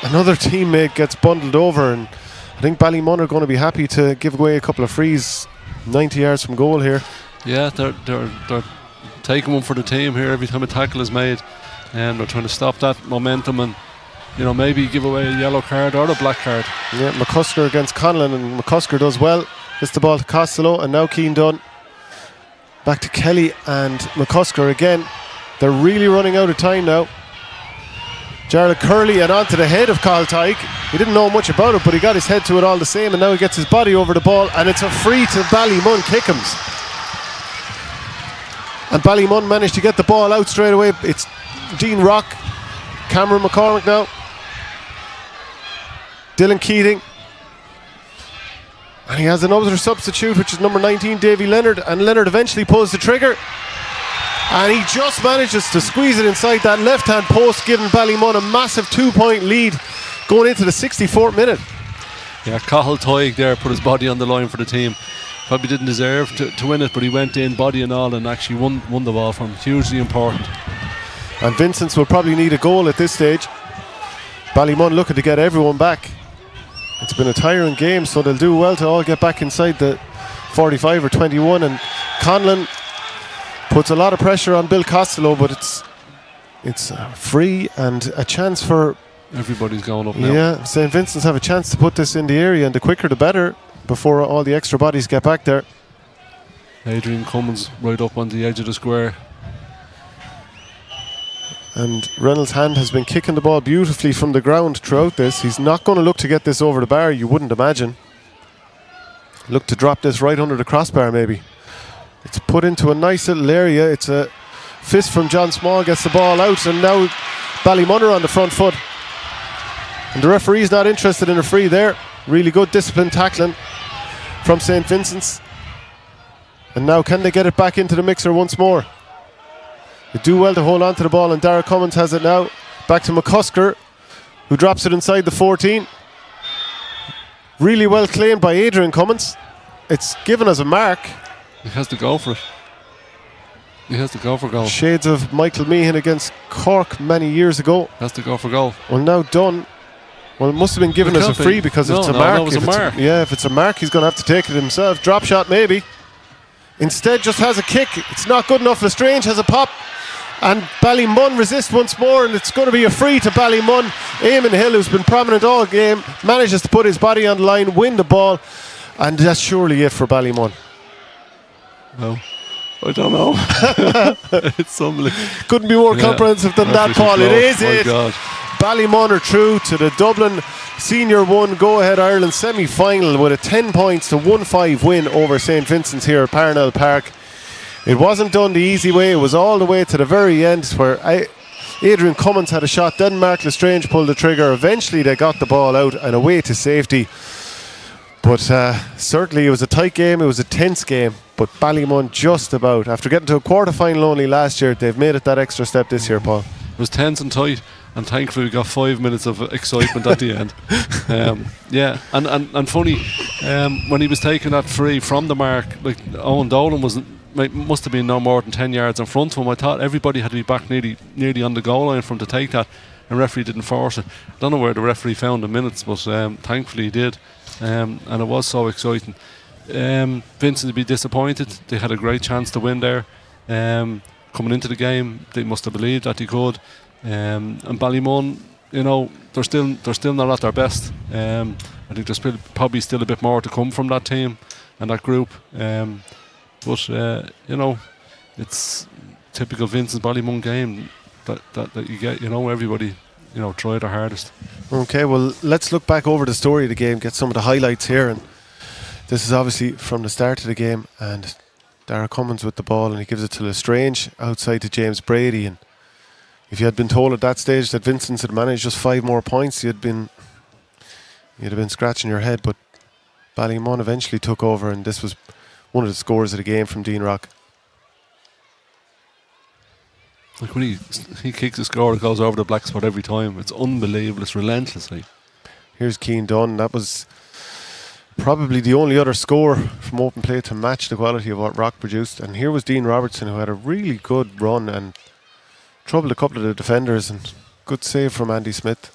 another teammate gets bundled over, and I think Ballymun are going to be happy to give away a couple of frees 90 yards from goal here. Yeah, they're taking one for the team here every time a tackle is made, and they're trying to stop that momentum and, you know, maybe give away a yellow card or a black card. Yeah, McCusker against Conlon, and McCusker does well. Gets the ball to Costello, and now Keane Dunn. Back to Kelly and McCusker again. They're really running out of time now. Jarlath Curley and onto the head of Cathal Tadhg. He didn't know much about it, but he got his head to it all the same, and now he gets his body over the ball, and it's a free to Ballymun Kickhams. And Ballymun managed to get the ball out straight away. It's Dean Rock, Cameron McCormick now, Dylan Keating, and he has another substitute, which is number 19 Davy Leonard, and Leonard eventually pulls the trigger, and he just manages to squeeze it inside that left hand post, giving Ballymun a massive 2-point lead going into the 64th minute. Yeah, Cathal Tadhg there put his body on the line for the team. Probably didn't deserve to win it, but he went in body and all and actually won the ball for him. Hugely important. And Vincents will probably need a goal at this stage. Ballymun looking to get everyone back. It's been a tiring game, so they'll do well to all get back inside the 45 or 21, and Conlon puts a lot of pressure on Bill Costello, but it's free and a chance for... Everybody's going up now. Yeah, St. Vincent's have a chance to put this in the area, and the quicker the better before all the extra bodies get back there. Adrian Cummins right up on the edge of the square. And Reynolds' hand has been kicking the ball beautifully from the ground throughout this. He's not going to look to get this over the bar, you wouldn't imagine. Look to drop this right under the crossbar maybe. It's put into a nice little area. It's a fist from John Small, gets the ball out, and now Ballymun are on the front foot. And the referee's not interested in a free there. Really good disciplined tackling from St. Vincent's. And now can they get it back into the mixer once more? They do well to hold on to the ball, and Dara Cummins has it now. Back to McCusker, who drops it inside the 14. Really well claimed by Adrian Cummins. It's given as a mark. He has to go for it. He has to go for goal. Shades of Michael Meehan against Cork many years ago. Has to go for goal. Well, now done. Well, it must have been given as a free because it's a mark. No, it was a mark. If it's a mark, he's going to have to take it himself. Drop shot maybe. Instead just has a kick. It's not good enough. Lestrange has a pop, and Ballymun resist once more, and it's going to be a free to Ballymun. Eamon Hill, who's been prominent all game, manages to put his body on the line, win the ball, and that's surely it for Ballymun. No, I don't know. It's something. Couldn't be more comprehensive than that, Paul. It is it. God. Ballymun are through to the Dublin Senior 1 Go-Ahead Ireland semi-final with a 10 points to 1-5 win over St. Vincent's here at Parnell Park. It wasn't done the easy way. It was all the way to the very end where Adrian Cummins had a shot, then Mark Lestrange pulled the trigger. Eventually they got the ball out and away to safety. But certainly it was a tight game, it was a tense game, but Ballymun just about, after getting to a quarter-final only last year, they've made it that extra step this year, Paul. It was tense and tight, and thankfully we got 5 minutes of excitement at the end. And funny, when he was taking that free from the mark, like Owen Dolan must have been no more than 10 yards in front of him. I thought everybody had to be back nearly on the goal line for him to take that, and the referee didn't force it. I don't know where the referee found the minutes, but thankfully he did. And it was so exciting. Vincent would be disappointed. They had a great chance to win there. Coming into the game, they must have believed that they could. And Ballymun, you know, they're still not at their best. I think there's probably still a bit more to come from that team and that group. But you know, it's typical Vincent's Ballymun game that you get. You know, everybody, you know, try their hardest. Okay, well, let's look back over the story of the game, get some of the highlights here. And this is obviously from the start of the game, and Dara Cummins with the ball, and he gives it to Lestrange outside to James Brady, and if you had been told at that stage that Vincents had managed just 5 more points, you'd have been scratching your head. But Ballymun eventually took over, and this was one of the scores of the game from Dean Rock. Like when he kicks a score, it goes over the black spot every time. It's unbelievable. It's relentless. Like. Here's Keane Dunn. That was probably the only other score from open play to match the quality of what Rock produced. And here was Dean Robertson, who had a really good run and troubled a couple of the defenders, and good save from Andy Smith.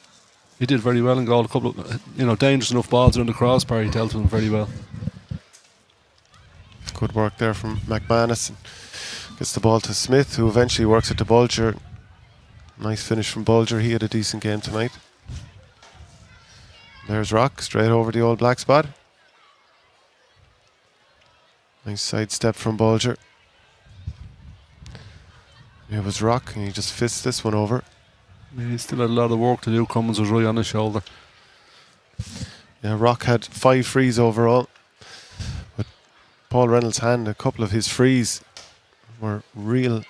He did very well in goal. A couple of dangerous enough balls around the crossbar. He dealt with them very well. Good work there from McManus. Gets the ball to Smith, who eventually works it to Bulger. Nice finish from Bulger. He had a decent game tonight. There's Rock, straight over the old black spot. Nice side step from Bulger. It was Rock, and he just fists this one over. Yeah, he still had a lot of work to do. Cummins was right on his shoulder. Yeah, Rock had 5 frees overall. But Paul Reynolds' hand, a couple of his frees were real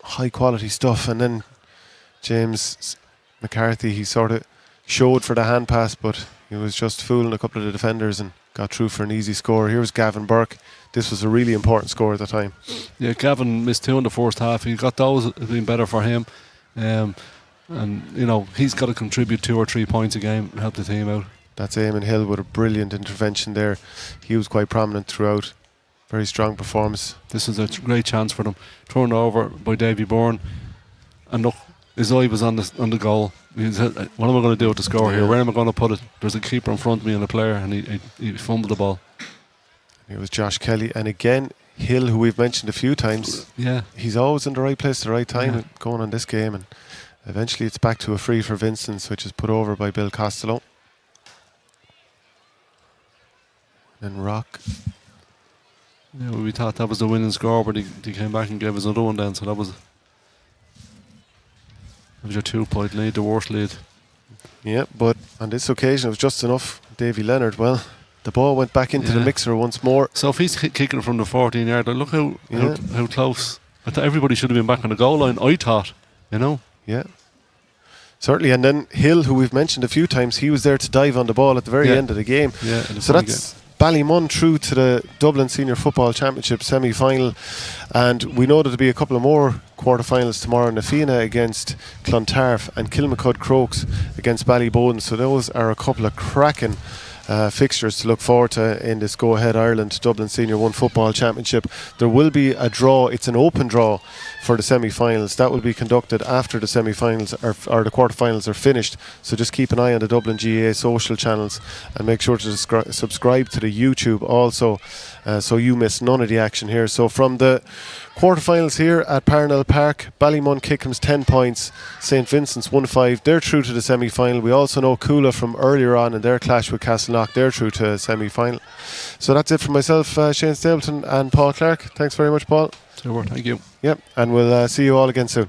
high quality stuff. And then James McCarthy, he sort of showed for the hand pass, but he was just fooling a couple of the defenders and got through for an easy score. Here's Gavin Burke. This was a really important score at the time. Yeah, Gavin missed 2 in the first half. He got those, it had been better for him. And, he's got to contribute 2 or 3 points a game and help the team out. That's Eamon Hill with a brilliant intervention there. He was quite prominent throughout. Very strong performance. This is a great chance for them. Turned over by Davy Byrne. And look, his eye was on the goal. He said, what am I going to do with the score here? Where am I going to put it? There's a keeper in front of me and a player, and he fumbled the ball. It was Josh Kelly. And again, Hill, who we've mentioned a few times. Yeah. He's always in the right place at the right time going on this game. And eventually it's back to a free for Vincents, which is put over by Bill Costello. And Rock. Yeah, well, we thought that was the winning score, but he came back and gave us another one then, so that was your 2-point lead, the worst lead. Yeah, but on this occasion it was just enough. Davy Leonard, well, the ball went back into the mixer once more. So if he's kicking it from the 14-yard line, look how close. I thought everybody should have been back on the goal line, I thought, Yeah. Certainly, and then Hill, who we've mentioned a few times, he was there to dive on the ball at the very end of the game. Yeah, so that's Ballymun through to the Dublin Senior Football Championship semi-final, and we know there'll be a couple of more quarter-finals tomorrow. Nafina against Clontarf and Kilmacud Crokes against Ballyboden. So those are a couple of cracking fixtures to look forward to in this Go Ahead Ireland Dublin Senior 1 Football Championship. There will be a draw. It's an open draw for the semi-finals. That will be conducted after the semi-finals or the quarter-finals are finished. So just keep an eye on the Dublin GAA social channels and make sure to subscribe to the YouTube also, so you miss none of the action here. So from the quarter-finals here at Parnell Park, Ballymun Kickhams 10 points, St Vincents 1-5. They're through to the semi-final. We also know Coola from earlier on in their clash with Castleknock. They're through to the semi-final. So that's it from myself, Shane Stapleton and Paul Clark. Thanks very much, Paul. Thank you. Yep, and we'll see you all again soon.